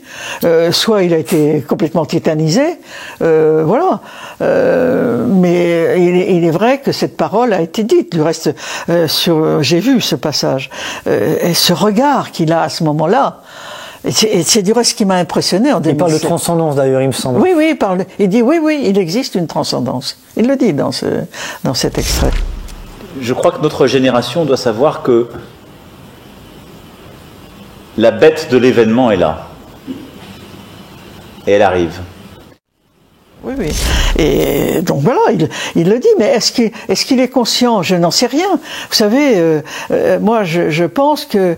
soit il a été complètement tétanisé, voilà. Mais il est vrai que cette parole a été dite. Du reste, j'ai vu ce passage, et ce regard qu'il a à ce moment-là. Et c'est du reste ce qui m'a impressionné en 2007. Il parle de transcendance d'ailleurs, il me semble. Oui, il dit oui, il existe une transcendance. Il le dit dans cet extrait. Je crois que notre génération doit savoir que la bête de l'événement est là. Et elle arrive. Oui. Et donc voilà, il le dit, mais est-ce qu'il est conscient? Je n'en sais rien. Vous savez, moi je pense que...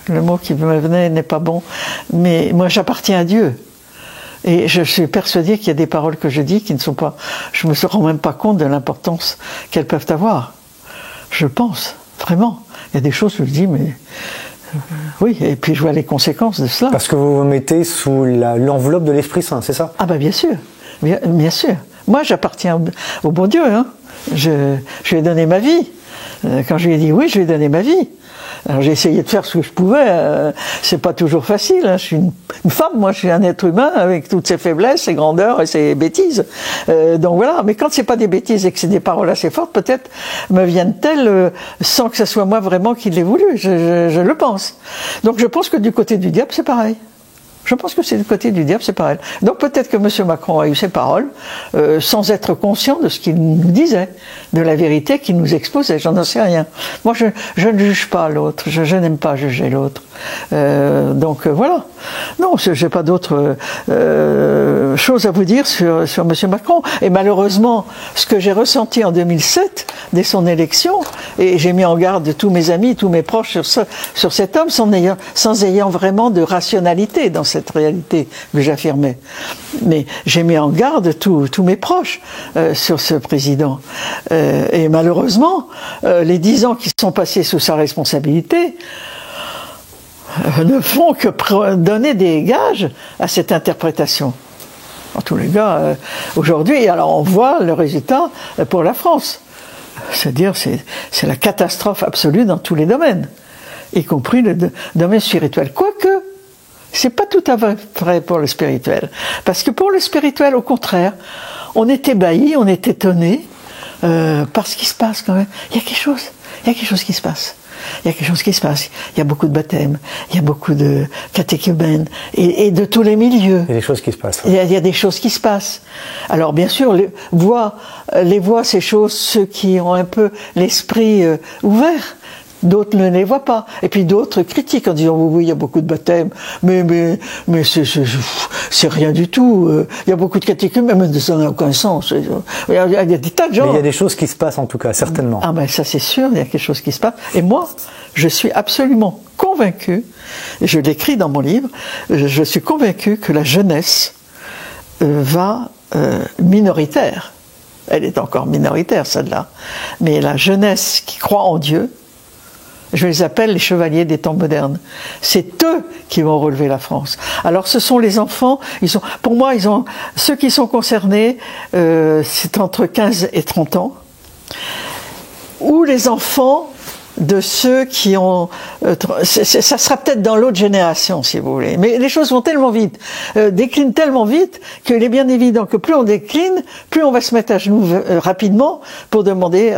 le mot qui me venait n'est pas bon, mais moi j'appartiens à Dieu. Et je suis persuadé qu'il y a des paroles que je dis qui ne sont pas... Je ne me rends même pas compte de l'importance qu'elles peuvent avoir. Je pense, vraiment. Il y a des choses que je dis, mais Oui, et puis je vois les conséquences de cela. Parce que vous vous mettez sous l'enveloppe de l'Esprit Saint, c'est ça? Ah ben bien sûr, bien sûr. Moi j'appartiens au bon Dieu, hein. Je lui ai donné ma vie. Quand je lui ai dit oui, je lui ai donné ma vie. Alors j'ai essayé de faire ce que je pouvais, c'est pas toujours facile, hein. Je suis une femme, moi je suis un être humain avec toutes ses faiblesses, ses grandeurs et ses bêtises. Donc voilà, mais quand c'est pas des bêtises et que c'est des paroles assez fortes, peut-être me viennent-elles sans que ce soit moi vraiment qui l'ai voulu, je le pense. Donc je pense que du côté du diable c'est pareil. Je pense que c'est du côté du diable, c'est pareil. Donc peut-être que M. Macron a eu ces paroles sans être conscient de ce qu'il nous disait, de la vérité qu'il nous exposait, j'en sais rien. Moi je ne juge pas l'autre, je n'aime pas juger l'autre. Donc voilà. Non, je n'ai pas d'autres choses à vous dire sur M. Macron. Et malheureusement, ce que j'ai ressenti en 2007, dès son élection, et j'ai mis en garde tous mes amis, tous mes proches sur cet homme, sans ayant vraiment de rationalité dans cette réalité que j'affirmais. Mais j'ai mis en garde tous mes proches sur ce président. Et malheureusement, les 10 ans qui sont passés sous sa responsabilité ne font que donner des gages à cette interprétation. En tous les cas, aujourd'hui, alors on voit le résultat pour la France. C'est-à-dire, c'est la catastrophe absolue dans tous les domaines, y compris le domaine spirituel. Quoique, c'est pas tout à fait vrai pour le spirituel. Parce que pour le spirituel, au contraire, on est ébahi, on est étonné par ce qui se passe quand même. Il y a quelque chose qui se passe. Il y a quelque chose qui se passe. Il y a beaucoup de baptêmes, il y a beaucoup de catéchumènes et de tous les milieux. Il y a des choses qui se passent. Ouais. Il y a des choses qui se passent. Alors bien sûr, les voix, ces choses, ceux qui ont un peu l'esprit ouvert. D'autres ne les voient pas. Et puis d'autres critiquent en disant oui, il y a beaucoup de baptêmes, mais c'est rien du tout. Il y a beaucoup de catéchumènes, mais ça n'a aucun sens. Il y a des tas de gens. Mais il y a des choses qui se passent en tout cas, certainement. Ah ben ça c'est sûr, il y a quelque chose qui se passe. Et moi, je suis absolument convaincu, et je l'écris dans mon livre, je suis convaincu que la jeunesse va minoritaire. Elle est encore minoritaire, celle-là. Mais la jeunesse qui croit en Dieu, je les appelle les chevaliers des temps modernes. C'est eux qui vont relever la France. Alors ce sont les enfants, pour moi, ceux qui sont concernés, c'est entre 15 et 30 ans, ou les enfants de ceux qui ont... ça sera peut-être dans l'autre génération, si vous voulez. Mais les choses vont tellement vite, déclinent tellement vite, qu'il est bien évident que plus on décline, plus on va se mettre à genoux rapidement pour demander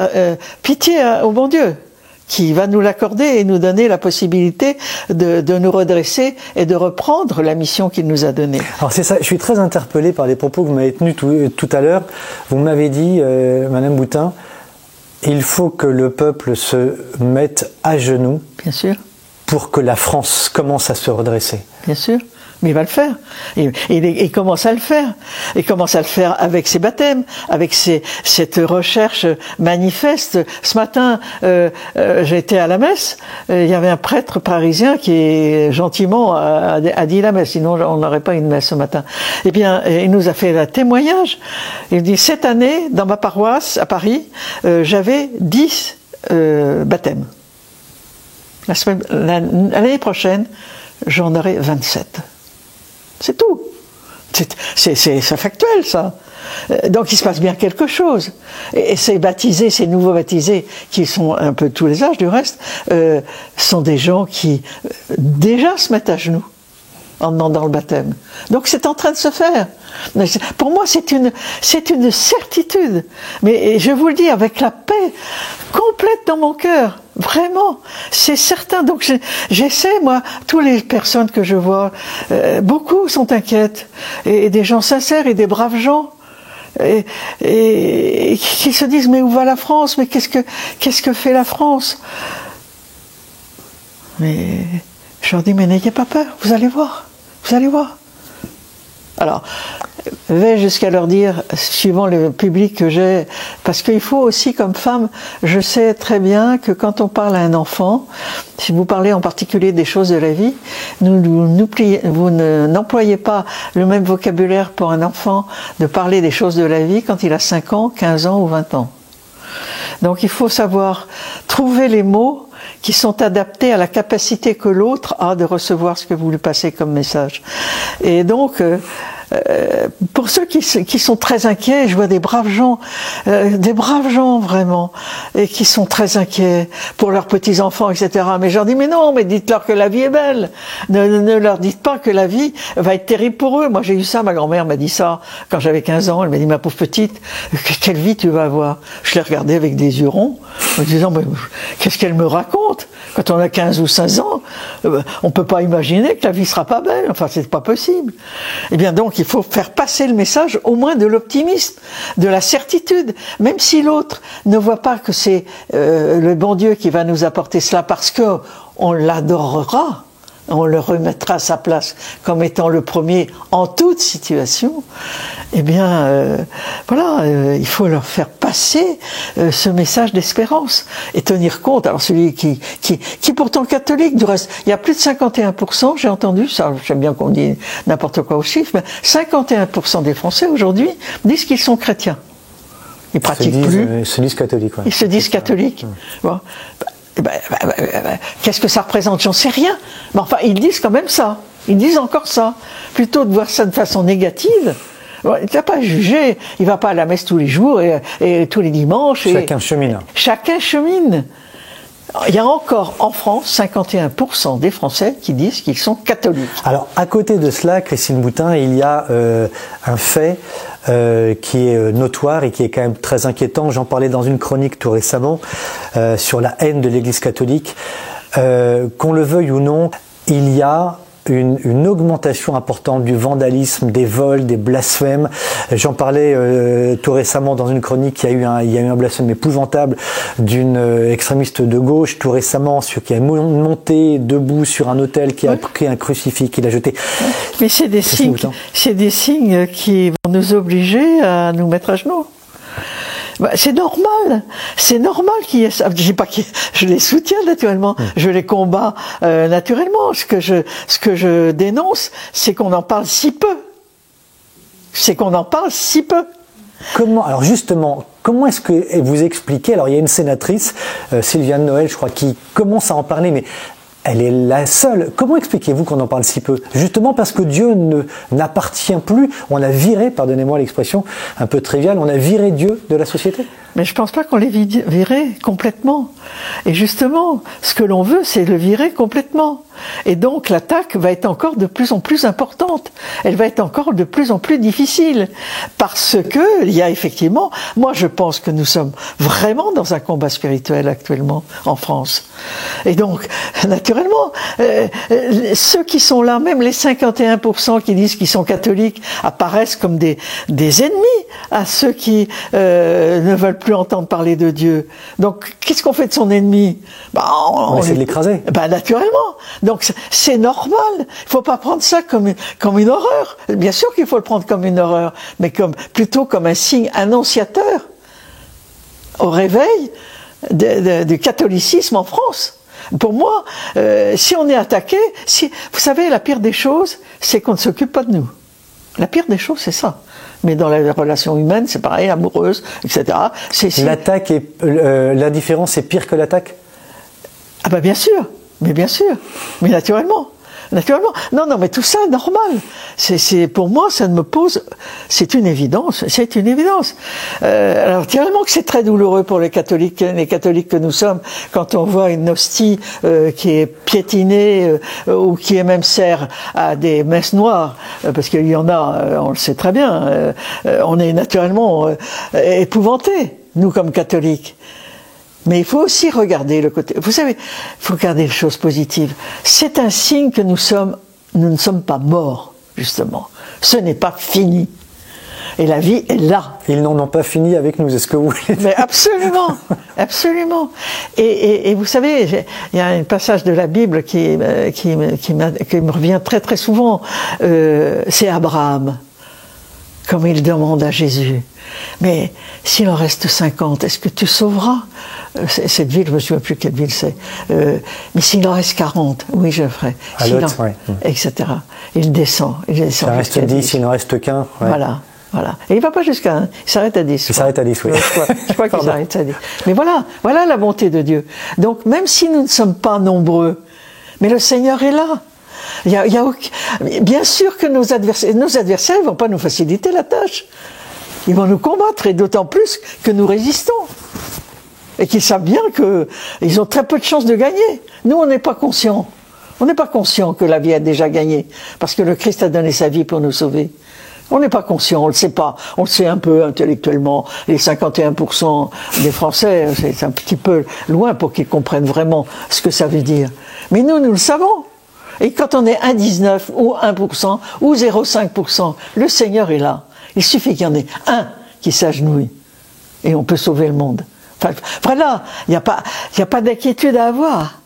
pitié au bon Dieu, qui va nous l'accorder et nous donner la possibilité de nous redresser et de reprendre la mission qu'il nous a donnée. Alors c'est ça, je suis très interpellé par les propos que vous m'avez tenus tout à l'heure. Vous m'avez dit, Madame Boutin, il faut que le peuple se mette à genoux. Bien sûr. Pour que la France commence à se redresser. Bien sûr. Mais il va le faire. Il commence à le faire. Il commence à le faire avec ses baptêmes, avec cette recherche manifeste. Ce matin, j'étais à la messe. Il y avait un prêtre parisien qui gentiment a dit la messe. Sinon, on n'aurait pas une messe ce matin. Eh bien, il nous a fait un témoignage. Il dit, cette année, dans ma paroisse, à Paris, j'avais 10 baptêmes. L'année prochaine, j'en aurai 27. C'est tout. C'est factuel, ça. Donc il se passe bien quelque chose. Et ces baptisés, ces nouveaux baptisés, qui sont un peu de tous les âges du reste, sont des gens qui déjà se mettent à genoux en demandant le baptême. Donc c'est en train de se faire. Pour moi, c'est une certitude. Mais je vous le dis avec la paix complète dans mon cœur. Vraiment, c'est certain. Donc j'essaie, moi, toutes les personnes que je vois, beaucoup sont inquiètes. Et des gens sincères et des braves gens. Et qui se disent, mais où va la France? Mais qu'est-ce que fait la France? Mais je leur dis, mais n'ayez pas peur, vous allez voir. Vous allez voir. Alors, vais jusqu'à leur dire, suivant le public que j'ai, parce qu'il faut aussi, comme femme, je sais très bien que quand on parle à un enfant, si vous parlez en particulier des choses de la vie, vous n'employez pas le même vocabulaire pour un enfant de parler des choses de la vie quand il a 5 ans, 15 ans ou 20 ans. Donc il faut savoir trouver les mots qui sont adaptés à la capacité que l'autre a de recevoir ce que vous lui passez comme message. Et donc, pour ceux qui sont très inquiets, je vois des braves gens vraiment, et qui sont très inquiets pour leurs petits-enfants, etc. Mais je leur dis, mais non, mais dites-leur que la vie est belle. Ne leur dites pas que la vie va être terrible pour eux. Moi, j'ai eu ça, ma grand-mère m'a dit ça quand j'avais 15 ans. Elle m'a dit, ma pauvre petite, quelle vie tu vas avoir? Je l'ai regardée avec des yeux ronds, en disant, mais qu'est-ce qu'elle me raconte? Quand on a 15 ou 16 ans, on peut pas imaginer que la vie sera pas belle. Enfin, c'est pas possible. Eh bien, donc, il faut faire passer le message au moins de l'optimisme, de la certitude, même si l'autre ne voit pas que c'est le bon Dieu qui va nous apporter cela parce que on l'adorera, on le remettra à sa place comme étant le premier en toute situation. Eh bien, il faut leur faire passer ce message d'espérance et tenir compte. Alors celui qui pourtant catholique, du reste, il y a plus de 51%, j'ai entendu ça, j'aime bien qu'on dise n'importe quoi au chiffre, mais 51% des Français aujourd'hui disent qu'ils sont chrétiens. Ils pratiquent plus. Ils se disent catholiques. Ouais. Ils se disent catholiques. Bon. Qu'est-ce que ça représente? J'en sais rien. Mais enfin, ils disent quand même ça. Ils disent encore ça. Plutôt de voir ça de façon négative, il ne va pas juger. Il ne va pas à la messe tous les jours et tous les dimanches. Chacun chemine. Chacun chemine. Il y a encore en France 51% des Français qui disent qu'ils sont catholiques. Alors, à côté de cela, Christine Boutin, il y a un fait qui est notoire et qui est quand même très inquiétant. J'en parlais dans une chronique tout récemment sur la haine de l'Église catholique. Qu'on le veuille ou non, il y a une augmentation importante du vandalisme, des vols, des blasphèmes. J'en parlais tout récemment dans une chronique. Il y a eu un blasphème épouvantable d'une extrémiste de gauche tout récemment, qui a monté debout sur un autel, qui a pris un crucifix, qui l'a jeté. Mais c'est des signes qui vont nous obliger à nous mettre à genoux. C'est normal qu'il y ait ça. Je dis pas que je les soutiens naturellement, je les combats naturellement. Ce que je dénonce, c'est qu'on en parle si peu. Comment, alors justement, comment est-ce que vous expliquez? Alors il y a une sénatrice, Sylviane Noël, je crois, qui commence à en parler, mais elle est la seule. Comment expliquez-vous qu'on en parle si peu? Justement parce que Dieu n'appartient plus. On a viré, pardonnez-moi l'expression un peu triviale, on a viré Dieu de la société. Mais je pense pas qu'on l'ait viré complètement. Et justement, ce que l'on veut, c'est le virer complètement. Et donc l'attaque va être encore de plus en plus importante. Elle va être encore de plus en plus difficile. Parce que, il y a effectivement, moi je pense que nous sommes vraiment dans un combat spirituel actuellement en France. Et donc, naturellement, ceux qui sont là, même les 51% qui disent qu'ils sont catholiques, apparaissent comme des ennemis à ceux qui ne veulent plus entendre parler de Dieu. Donc, qu'est-ce qu'on fait de son ennemi? On essaie de l'écraser. Naturellement. Donc, c'est normal. Il faut pas prendre ça comme une horreur. Bien sûr qu'il faut le prendre comme une horreur, mais plutôt comme un signe annonciateur au réveil du catholicisme en France. Pour moi, si on est attaqué, vous savez, la pire des choses, c'est qu'on ne s'occupe pas de nous. La pire des choses, c'est ça. Mais dans les relations humaines, c'est pareil, amoureuses, etc. L'attaque et l'indifférence est pire que l'attaque? Ah ben bien sûr, mais naturellement. Non, mais tout ça est normal. Pour moi, ça ne me pose. C'est une évidence. Alors, naturellement que c'est très douloureux pour les catholiques que nous sommes, quand on voit une hostie qui est piétinée ou qui est même sert à des messes noires, parce qu'il y en a, on le sait très bien. On est naturellement épouvantés, nous comme catholiques. Mais il faut aussi regarder le côté. Vous savez, il faut regarder les choses positives. C'est un signe que nous ne sommes pas morts, justement. Ce n'est pas fini. Et la vie est là. Ils n'en ont pas fini avec nous, est ce que vous voulez dire? Mais absolument, absolument. Et vous savez, il y a un passage de la Bible qui me revient très très souvent. C'est Abraham, comme il demande à Jésus. Mais s'il en reste 50, est-ce que tu sauveras cette ville? Je ne me souviens plus quelle ville c'est. Mais s'il en reste 40, oui, je le ferai. À l'autre, ouais. Etc. Il descend. Il en reste 10, il n'en reste qu'un. Ouais. Voilà. Voilà. Et il ne va pas jusqu'à 1, il s'arrête à 10. Il s'arrête à 10, oui. Je crois qu'il s'arrête à 10. Mais voilà la bonté de Dieu. Donc même si nous ne sommes pas nombreux, mais le Seigneur est là. Bien sûr que nos adversaires ne vont pas nous faciliter la tâche. Ils vont nous combattre, et d'autant plus que nous résistons. Et qu'ils savent bien qu'ils ont très peu de chances de gagner. Nous, on n'est pas conscients. On n'est pas conscients que la vie a déjà gagné, parce que le Christ a donné sa vie pour nous sauver. On n'est pas conscient, on le sait pas. On le sait un peu intellectuellement. Les 51% des Français, c'est un petit peu loin pour qu'ils comprennent vraiment ce que ça veut dire. Mais nous le savons. Et quand on est 1,19 ou 1% ou 0,5%, le Seigneur est là. Il suffit qu'il y en ait un qui s'agenouille et on peut sauver le monde. Enfin, voilà, il n'y a pas d'inquiétude à avoir.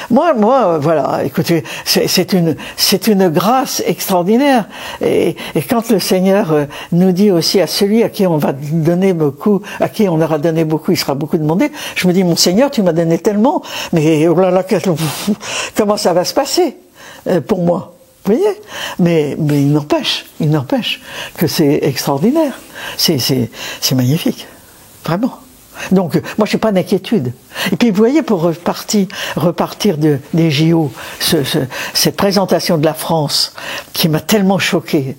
Moi, voilà, écoutez, c'est une grâce extraordinaire. Et quand le Seigneur nous dit aussi à celui à qui on va donner beaucoup, à qui on aura donné beaucoup, il sera beaucoup demandé, je me dis, mon Seigneur, tu m'as donné tellement, mais oh là là, comment ça va se passer pour moi? Vous voyez? Mais il n'empêche que c'est extraordinaire. C'est magnifique. Vraiment. Donc, moi, je n'ai pas d'inquiétude. Et puis, vous voyez, pour repartir des JO, cette présentation de la France, qui m'a tellement choquée,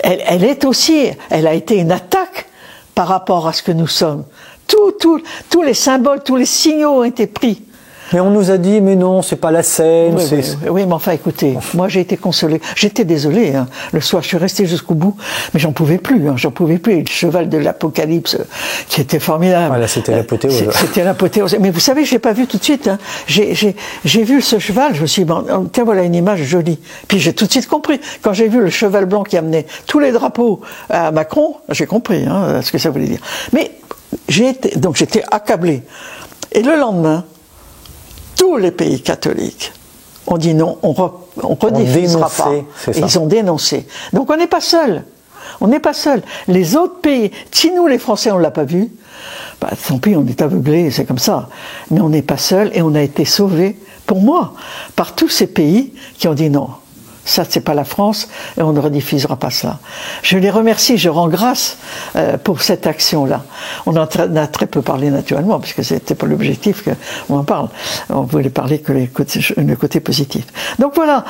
elle a été une attaque par rapport à ce que nous sommes. Tous les symboles, tous les signaux ont été pris. Mais on nous a dit, mais non, c'est pas la scène. Oui, mais enfin, écoutez, moi j'ai été consolé. J'étais désolé, hein. Le soir, je suis resté jusqu'au bout, mais j'en pouvais plus. Et le cheval de l'Apocalypse, qui était formidable. Voilà, c'était l'apothéose. C'était l'apothéose. Mais vous savez, je l'ai pas vu tout de suite. Hein. J'ai vu ce cheval, je me suis dit, bon, tiens, voilà une image jolie. Puis j'ai tout de suite compris. Quand j'ai vu le cheval blanc qui amenait tous les drapeaux à Macron, j'ai compris ce que ça voulait dire. Mais j'étais accablé. Et le lendemain, tous les pays catholiques ont dit non, on rediffusera pas. Ils ont dénoncé. Donc on n'est pas seul. On n'est pas seul. Les autres pays, si nous les Français on l'a pas vu, tant pis, on est aveuglés, c'est comme ça. Mais on n'est pas seul et on a été sauvés, pour moi, par tous ces pays qui ont dit non. Ça, c'est pas la France et on ne rediffusera pas cela. Je les remercie, je rends grâce pour cette action-là. On en a très peu parlé naturellement, puisque c'était pas l'objectif qu'on en parle. On voulait parler que le côté positif. Donc voilà,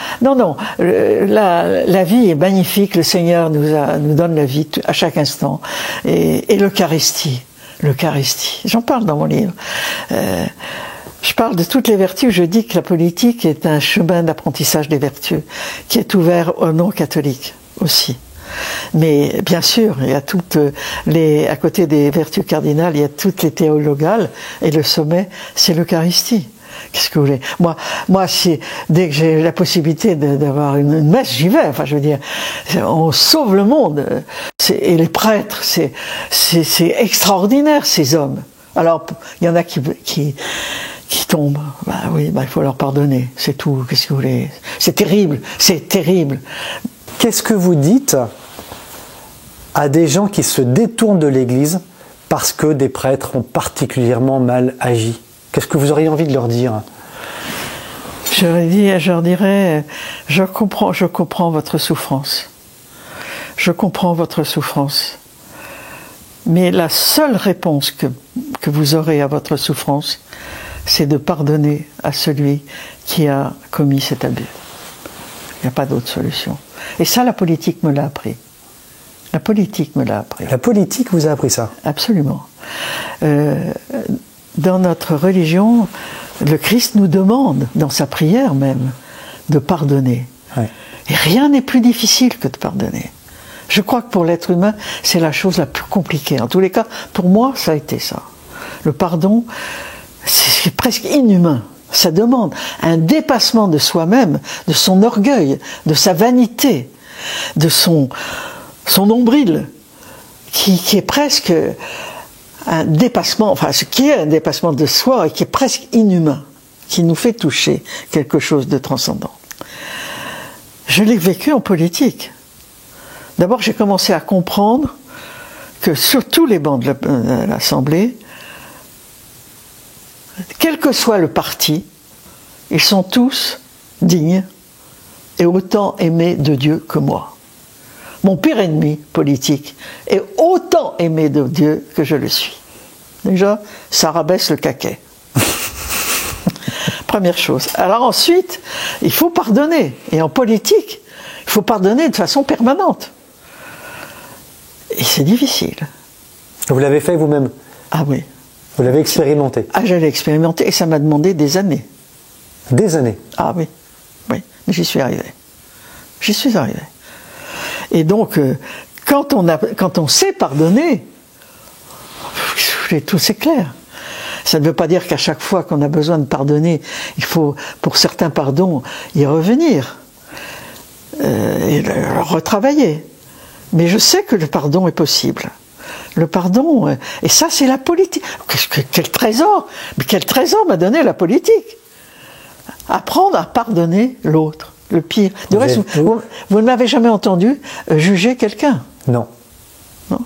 la vie est magnifique, le Seigneur nous donne la vie à chaque instant. Et l'Eucharistie, j'en parle dans mon livre. Je parle de toutes les vertus, je dis que la politique est un chemin d'apprentissage des vertus, qui est ouvert aux non-catholiques aussi. Mais bien sûr, il y a à côté des vertus cardinales, il y a toutes les théologales, et le sommet, c'est l'Eucharistie. Qu'est-ce que vous voulez? Moi, dès que j'ai la possibilité d'avoir une messe, j'y vais. Enfin, je veux dire, on sauve le monde. Et les prêtres, c'est extraordinaire, ces hommes. Alors, il y en a qui tombent. Il faut leur pardonner. C'est tout. Qu'est-ce que vous voulez? C'est terrible. Qu'est-ce que vous dites à des gens qui se détournent de l'Église parce que des prêtres ont particulièrement mal agi? Qu'est-ce que vous auriez envie de leur dire? Je leur dirais, je comprends votre souffrance. Je comprends votre souffrance. Mais la seule réponse que vous aurez à votre souffrance, c'est de pardonner à celui qui a commis cet abus. Il n'y a pas d'autre solution. Et ça, la politique me l'a appris. La politique vous a appris ça? Absolument. Dans notre religion, le Christ nous demande, dans sa prière même, de pardonner. Ouais. Et rien n'est plus difficile que de pardonner. Je crois que pour l'être humain, c'est la chose la plus compliquée. En tous les cas, pour moi, ça a été ça. Le pardon, c'est presque inhumain. Ça demande un dépassement de soi-même, de son orgueil, de sa vanité, de son nombril, qui est presque un dépassement, enfin ce qui est un dépassement de soi et qui est presque inhumain, qui nous fait toucher quelque chose de transcendant. Je l'ai vécu en politique. D'abord, j'ai commencé à comprendre que sur tous les bancs de l'Assemblée, quel que soit le parti, ils sont tous dignes et autant aimés de Dieu que moi. mon pire ennemi politique, est autant aimé de Dieu que je le suis. Déjà, ça rabaisse le caquet. Première chose. Alors ensuite, il faut pardonner. Et en politique, il faut pardonner de façon permanente. Et c'est difficile. Vous l'avez fait vous-même? Ah oui. Vous l'avez expérimenté? Ah, je l'ai expérimenté et ça m'a demandé des années. Des années? Ah oui. Oui, mais j'y suis arrivé. J'y suis arrivé. Et donc, quand on sait pardonner, tout c'est clair. Ça ne veut pas dire qu'à chaque fois qu'on a besoin de pardonner, il faut, pour certains pardons, y revenir et le retravailler. Mais je sais que le pardon est possible. Le pardon, et ça c'est la politique. Quel trésor! Mais quel trésor m'a donné la politique! Apprendre à pardonner l'autre, le pire. Du reste, vous ne m'avez jamais entendu juger quelqu'un? Non. Non.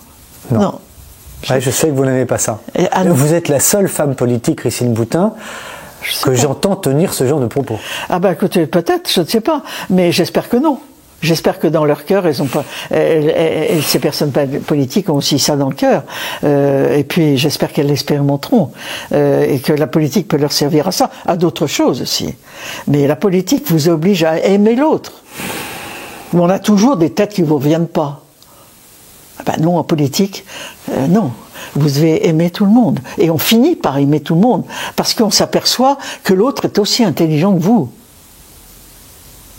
Non. Non. Ouais, je sais que vous n'avez pas ça. Vous êtes la seule femme politique, Christine Boutin, que j'entends tenir ce genre de propos. Ah ben écoutez, peut-être, je ne sais pas, mais j'espère que non. J'espère que dans leur cœur, ces personnes politiques ont aussi ça dans le cœur. Et puis j'espère qu'elles l'expérimenteront. Et que la politique peut leur servir à ça, à d'autres choses aussi. Mais la politique vous oblige à aimer l'autre. On a toujours des têtes qui ne vous reviennent pas. Ben non, en politique, non. Vous devez aimer tout le monde. Et on finit par aimer tout le monde. Parce qu'on s'aperçoit que l'autre est aussi intelligent que vous.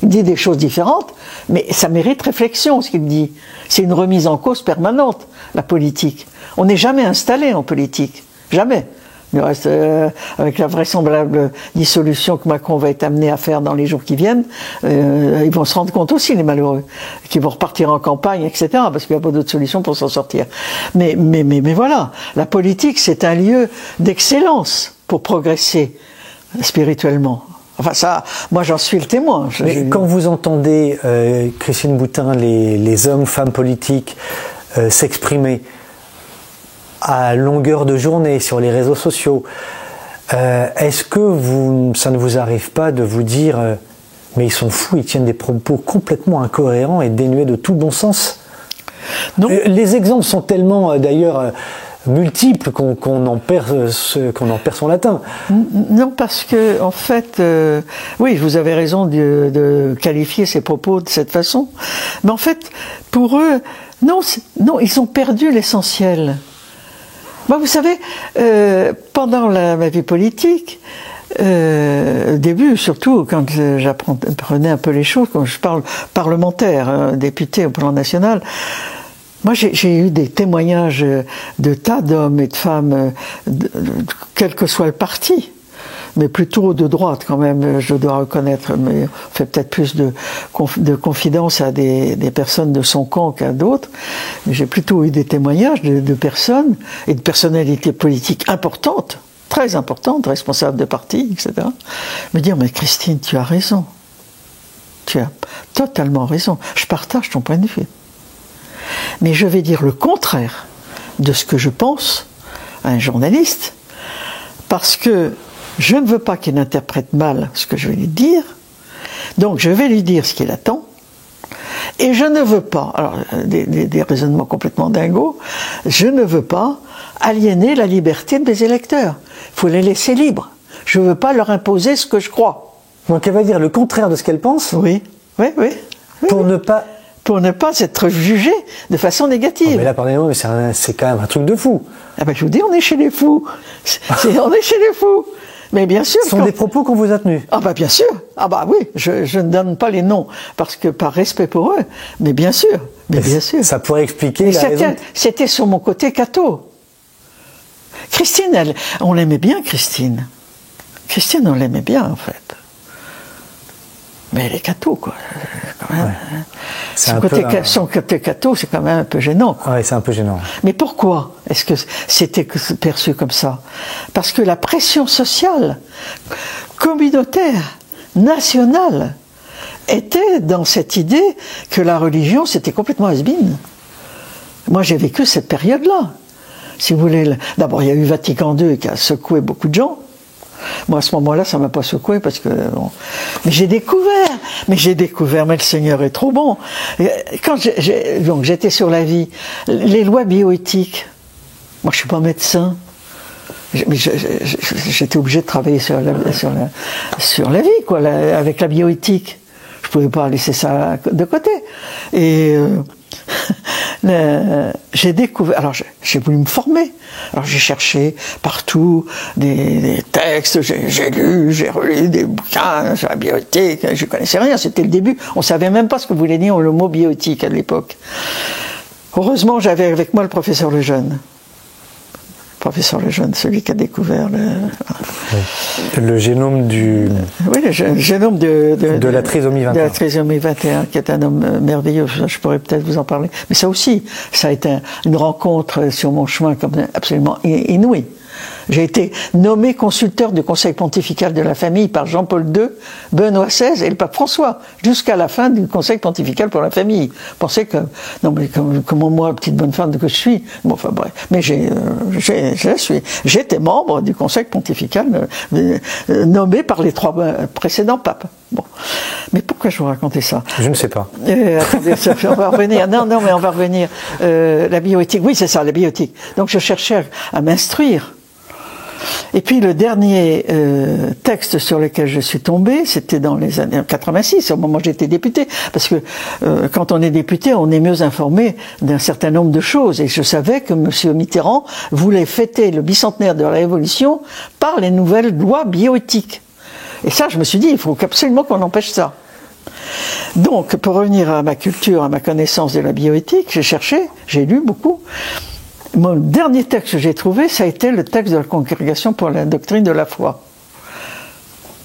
Il dit des choses différentes, mais ça mérite réflexion, ce qu'il dit. C'est une remise en cause permanente, la politique. On n'est jamais installé en politique. Jamais. Du reste, avec la vraisemblable dissolution que Macron va être amené à faire dans les jours qui viennent, ils vont se rendre compte aussi, les malheureux, qu'ils vont repartir en campagne, etc., parce qu'il n'y a pas d'autre solution pour s'en sortir. Mais voilà, la politique, c'est un lieu d'excellence pour progresser spirituellement. Enfin ça, moi j'en suis le témoin. Mais quand vous entendez Christine Boutin, les hommes, femmes politiques s'exprimer à longueur de journée sur les réseaux sociaux, est-ce que ça ne vous arrive pas de vous dire mais ils sont fous, ils tiennent des propos complètement incohérents et dénués de tout bon sens? Non. Les exemples sont tellement d'ailleurs multiples qu'on en perd son latin. Non, parce que en fait, oui, vous avez raison de qualifier ces propos de cette façon. Mais en fait, pour eux, non, ils ont perdu l'essentiel. Moi, vous savez, pendant ma vie politique, au début, surtout quand j'apprenais un peu les choses, quand je parle parlementaire, député au plan national, moi j'ai eu des témoignages de tas d'hommes et de femmes, quel que soit le parti, mais plutôt de droite quand même, je dois reconnaître, mais on fait peut-être plus de confidence à des personnes de son camp qu'à d'autres. Mais j'ai plutôt eu des témoignages de personnes et de personnalités politiques importantes, très importantes, responsables de partis, etc. Me dire, mais Christine, tu as raison. Tu as totalement raison. Je partage ton point de vue. Mais je vais dire le contraire de ce que je pense à un journaliste, parce que je ne veux pas qu'il interprète mal ce que je vais lui dire, donc je vais lui dire ce qu'il attend, et je ne veux pas, alors des raisonnements complètement dingos, je ne veux pas aliéner la liberté de mes électeurs. Il faut les laisser libres. Je ne veux pas leur imposer ce que je crois. Donc elle va dire le contraire de ce qu'elle pense? Oui. Pour ne pas être jugé de façon négative. Oh, mais là, pardonnez-moi, mais c'est quand même un truc de fou. Ah ben je vous dis, on est chez les fous. On est chez les fous. Mais bien sûr. Ce sont des propos qu'on vous a tenus. Ah bah bien sûr. Ah bah oui, je ne donne pas les noms parce que par respect pour eux. Mais bien sûr. Bien sûr. Ça pourrait expliquer la raison. C'était sur mon côté catho. Christine, on l'aimait bien, Christine. Christine, on l'aimait bien en fait. Mais elle est catho, quoi. Quand même, ouais. Son côté catho, c'est quand même un peu gênant. Oui, c'est un peu gênant. Mais pourquoi est-ce que c'était perçu comme ça? Parce que la pression sociale, communautaire, nationale, était dans cette idée que la religion, c'était complètement has-been. Moi, j'ai vécu cette période-là. Si vous voulez, d'abord, il y a eu Vatican II qui a secoué beaucoup de gens. Moi, à ce moment-là, ça m'a pas secoué parce que... Bon. Mais j'ai découvert, mais le Seigneur est trop bon. Et quand donc j'étais sur la vie, les lois bioéthiques, moi je suis pas médecin, mais j'étais obligé de travailler sur la vie, quoi, avec la bioéthique. Je pouvais pas laisser ça de côté. Et j'ai découvert, alors j'ai voulu me former, alors j'ai cherché partout des textes, j'ai lu, j'ai relu des bouquins sur la bioéthique, je connaissais rien, c'était le début, on savait même pas ce que voulait dire le mot bioéthique à l'époque. Heureusement, j'avais avec moi le professeur Lejeune. Celui qui a découvert le génome du... Oui, le génome de la trisomie 21. De la trisomie 21, qui est un homme merveilleux, je pourrais peut-être vous en parler. Mais ça aussi, ça a été une rencontre sur mon chemin comme absolument inouïe. J'ai été nommé consulteur du Conseil pontifical de la famille par Jean-Paul II, Benoît XVI et le pape François, jusqu'à la fin du Conseil pontifical pour la famille. Pensez que, non mais comment moi, petite bonne femme que je suis, bon enfin bref, mais j'étais membre du Conseil pontifical nommé par les 3 précédents papes. Bon, mais pourquoi je vous racontais ça? Je ne sais pas. Attendez, on va revenir. Non, mais on va revenir. La bioéthique, oui, c'est ça, la bioéthique. Donc je cherchais à m'instruire. Et puis le dernier texte sur lequel je suis tombé, c'était dans les années 86, au moment où j'étais député, parce que quand on est député, on est mieux informé d'un certain nombre de choses. Et je savais que M. Mitterrand voulait fêter le bicentenaire de la Révolution par les nouvelles lois bioéthiques. Et ça, je me suis dit, il faut absolument qu'on empêche ça. Donc, pour revenir à ma culture, à ma connaissance de la bioéthique, j'ai cherché, j'ai lu beaucoup. Mon dernier texte que j'ai trouvé, ça a été le texte de la Congrégation pour la doctrine de la foi.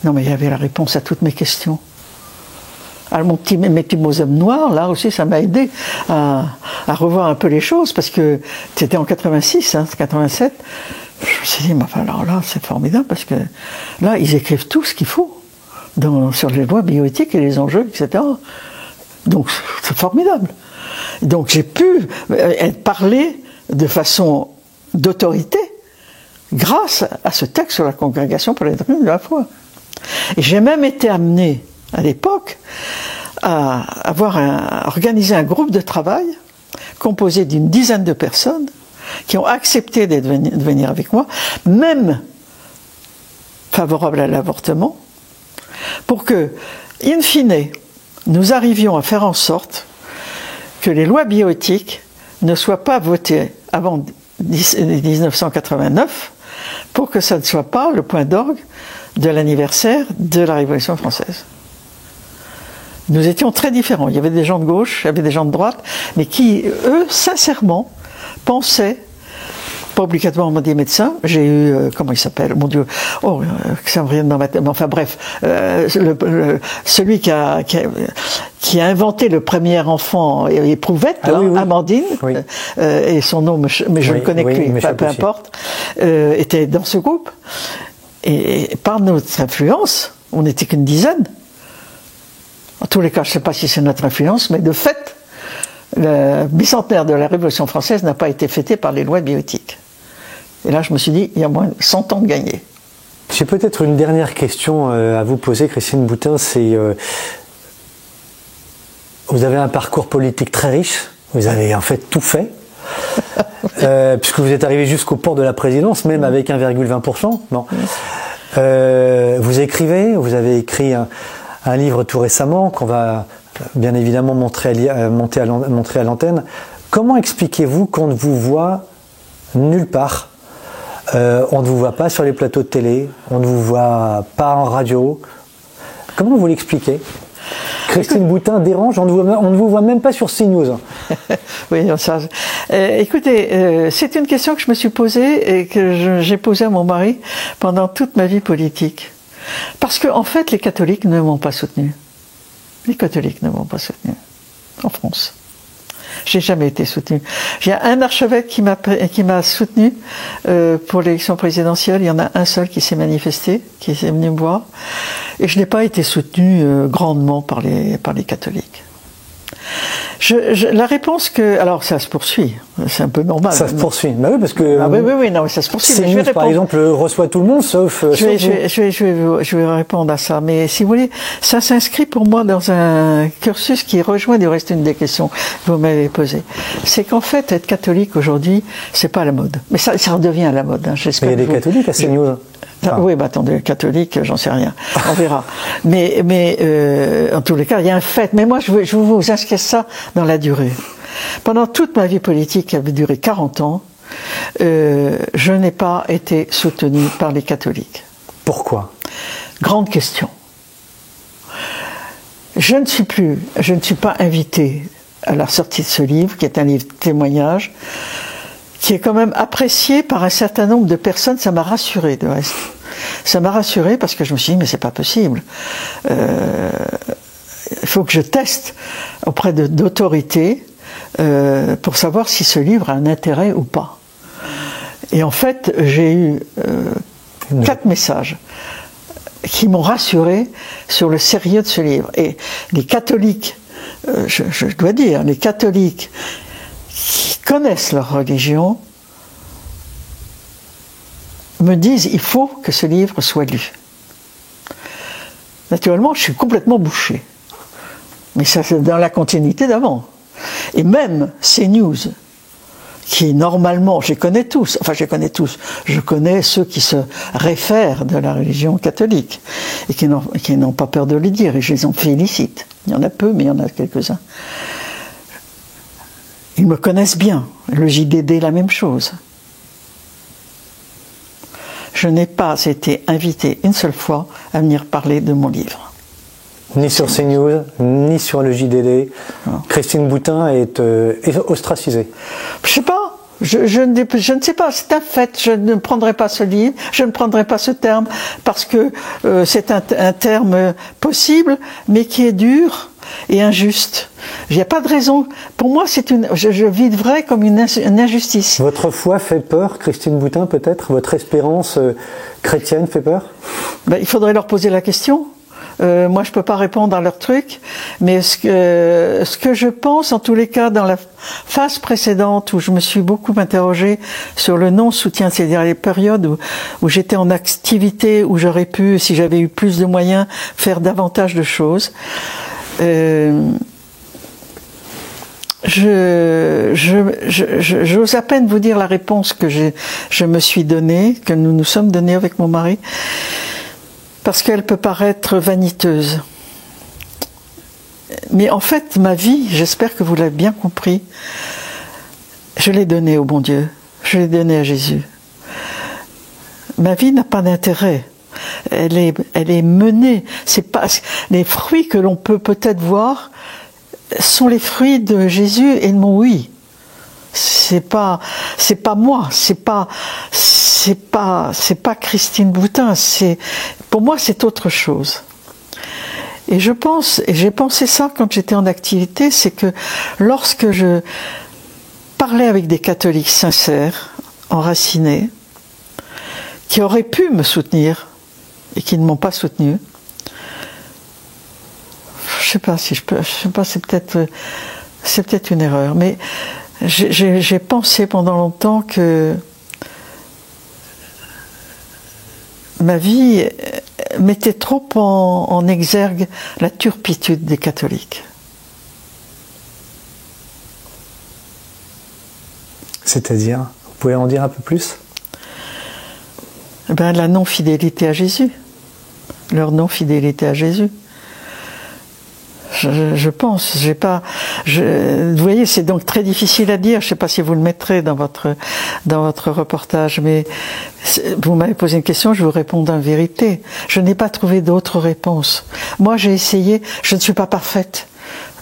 Non, mais il y avait la réponse à toutes mes questions. Alors mes petits mots-hommes noirs, là aussi, ça m'a aidé à revoir un peu les choses, parce que c'était en 86, 87. Je me suis dit, mais enfin, alors là, c'est formidable, parce que là, ils écrivent tout ce qu'il faut sur les lois bioéthiques et les enjeux, etc. Donc, c'est formidable. Donc, j'ai pu parler de façon d'autorité grâce à ce texte sur la Congrégation pour la doctrine de la foi. Et j'ai même été amené, à l'époque, à organiser un groupe de travail composé d'une dizaine de personnes qui ont accepté de venir avec moi, même favorables à l'avortement, pour que, in fine, nous arrivions à faire en sorte que les lois bioéthiques ne soient pas votées avant 1989, pour que ça ne soit pas le point d'orgue de l'anniversaire de la Révolution française. Nous étions très différents. Il y avait des gens de gauche, il y avait des gens de droite, mais qui, eux, sincèrement, pensaient, pas obligatoirement des médecins, j'ai eu, comment il s'appelle, mon Dieu, ça me vient dans ma tête, enfin bref, celui qui a inventé le premier enfant, éprouvette, Amandine, oui. Et son nom, mais je ne connais plus, peu importe, était dans ce groupe. Et par notre influence, on n'était qu'une dizaine. En tous les cas, je ne sais pas si c'est notre influence, mais de fait, le bicentenaire de la Révolution française n'a pas été fêté par les lois bioéthiques. Et là, je me suis dit, il y a moins de 100 ans de gagné. J'ai peut-être une dernière question à vous poser, Christine Boutin. C'est, vous avez un parcours politique très riche. Vous avez en fait tout fait. Puisque vous êtes arrivé jusqu'au port de la présidence, même avec 1,20%. Bon. Vous écrivez, vous avez écrit un livre tout récemment qu'on va bien évidemment montrer à l'antenne. Comment expliquez-vous qu'on ne vous voit nulle part? On ne vous voit pas sur les plateaux de télé, on ne vous voit pas en radio. Comment vous l'expliquez? Christine Boutin dérange, on ne vous voit même pas sur CNews. Oui, ça. Écoutez, c'est une question que je me suis posée et que j'ai posée à mon mari pendant toute ma vie politique. Parce qu'en fait, les catholiques ne m'ont pas soutenu. Les catholiques ne m'ont pas soutenu en France. J'ai jamais été soutenu. J'ai un archevêque qui m'a soutenu pour l'élection présidentielle. Il y en a un seul qui s'est manifesté, qui est venu me voir. Et je n'ai pas été soutenu grandement par les catholiques. La réponse que... Alors, ça se poursuit. C'est un peu normal. Ça se poursuit. Bah oui, parce que... oui, non, mais ça se poursuit. CNews, par exemple, reçoit tout le monde, sauf... Je vais répondre à ça. Mais si vous voulez, ça s'inscrit pour moi dans un cursus qui rejoint du reste une des questions que vous m'avez posées. C'est qu'en fait, être catholique aujourd'hui, c'est pas à la mode. Mais ça redevient à la mode. Hein. Mais il y a des catholiques à CNews. Oui, attendez, catholique, j'en sais rien. On verra. Mais en tous les cas, il y a un fait. Mais moi, je veux vous inscrire ça dans la durée. Pendant toute ma vie politique, qui avait duré 40 ans, je n'ai pas été soutenu par les catholiques. Pourquoi? Grande question. Je ne suis pas invité à la sortie de ce livre, qui est un livre de témoignage, qui est quand même apprécié par un certain nombre de personnes. Ça m'a rassuré, de reste. Ça m'a rassuré parce que je me suis dit, mais c'est pas possible. Il faut que je teste auprès d'autorités pour savoir si ce livre a un intérêt ou pas. Et en fait, j'ai eu 4 messages qui m'ont rassuré sur le sérieux de ce livre. Et les catholiques, je dois dire, les catholiques qui connaissent leur religion me disent il faut que ce livre soit lu. Naturellement, je suis complètement bouché. Mais ça, c'est dans la continuité d'avant. Et même CNews, qui normalement, je connais tous, je connais ceux qui se réfèrent de la religion catholique et qui n'ont pas peur de le dire, et je les en félicite. Il y en a peu, mais il y en a quelques-uns. Ils me connaissent bien. Le JDD, la même chose. Je n'ai pas été invité une seule fois à venir parler de mon livre. Ni sur CNews, ni sur le JDD. Non. Christine Boutin est ostracisée. Je sais pas. Je ne sais pas, c'est un fait. Je ne prendrai pas ce livre, je ne prendrai pas ce terme, parce que c'est un terme possible, mais qui est dur et injuste. Il n'y a pas de raison. Pour moi, je vivrais comme une injustice. Votre foi fait peur, Christine Boutin, peut-être? Votre espérance chrétienne fait peur? Il faudrait leur poser la question. Moi, je peux pas répondre à leur truc, mais ce que je pense, en tous les cas, dans la phase précédente où je me suis beaucoup interrogée sur le non-soutien, c'est-à-dire les périodes où j'étais en activité, où j'aurais pu, si j'avais eu plus de moyens, faire davantage de choses. J'ose à peine vous dire la réponse que je me suis donnée, que nous nous sommes donnés avec mon mari. Parce qu'elle peut paraître vaniteuse. Mais en fait, ma vie, j'espère que vous l'avez bien compris, je l'ai donnée au bon Dieu, je l'ai donnée à Jésus. Ma vie n'a pas d'intérêt. Elle est menée. C'est pas, les fruits que l'on peut peut-être voir sont les fruits de Jésus et de mon oui. C'est pas moi, c'est pas Christine Boutin, pour moi c'est autre chose. Et j'ai pensé ça quand j'étais en activité, c'est que lorsque je parlais avec des catholiques sincères, enracinés, qui auraient pu me soutenir et qui ne m'ont pas soutenu, je sais pas, c'est peut-être une erreur, mais j'ai pensé pendant longtemps que ma vie mettait trop en exergue la turpitude des catholiques. C'est-à-dire, vous pouvez en dire un peu plus? La non-fidélité à Jésus. Leur non-fidélité à Jésus. Je pense, vous voyez, c'est donc très difficile à dire. Je ne sais pas si vous le mettrez dans votre reportage, mais vous m'avez posé une question, je vous réponds en vérité. Je n'ai pas trouvé d'autre réponse. Moi, j'ai essayé. Je ne suis pas parfaite.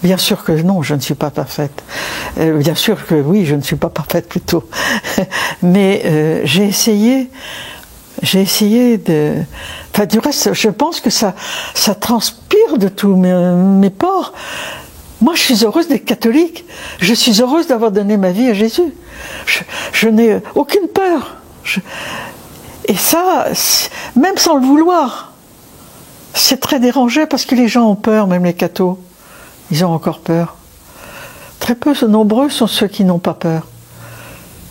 Bien sûr que non, je ne suis pas parfaite. Bien sûr que oui, je ne suis pas parfaite plutôt. Mais j'ai essayé de... Enfin, du reste, je pense que ça transpire de tous mes pores. Moi, je suis heureuse d'être catholique. Je suis heureuse d'avoir donné ma vie à Jésus. Je n'ai aucune peur. Et ça, même sans le vouloir, c'est très dérangeant parce que les gens ont peur, même les cathos. Ils ont encore peur. Très peu, nombreux sont ceux qui n'ont pas peur.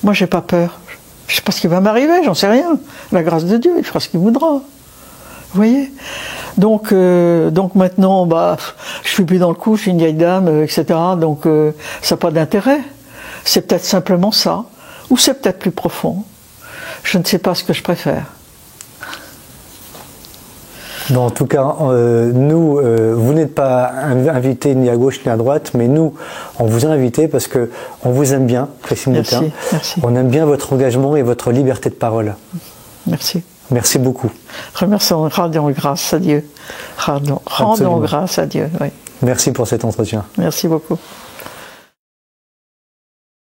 Moi, j'ai pas peur. Je sais pas ce qui va m'arriver, j'en sais rien. La grâce de Dieu, il fera ce qu'il voudra. Vous voyez ? Donc maintenant, je suis plus dans le coup, je suis une vieille dame, etc. Donc ça n'a pas d'intérêt. C'est peut-être simplement ça, ou c'est peut-être plus profond. Je ne sais pas ce que je préfère. Bon, en tout cas, nous, vous n'êtes pas invités ni à gauche ni à droite, mais nous, on vous a invités parce que on vous aime bien, Christine Boutin. Merci. On aime bien votre engagement et votre liberté de parole. Merci. Merci beaucoup. Rendons grâce à Dieu. Rendons grâce à Dieu, oui. Merci pour cet entretien. Merci beaucoup.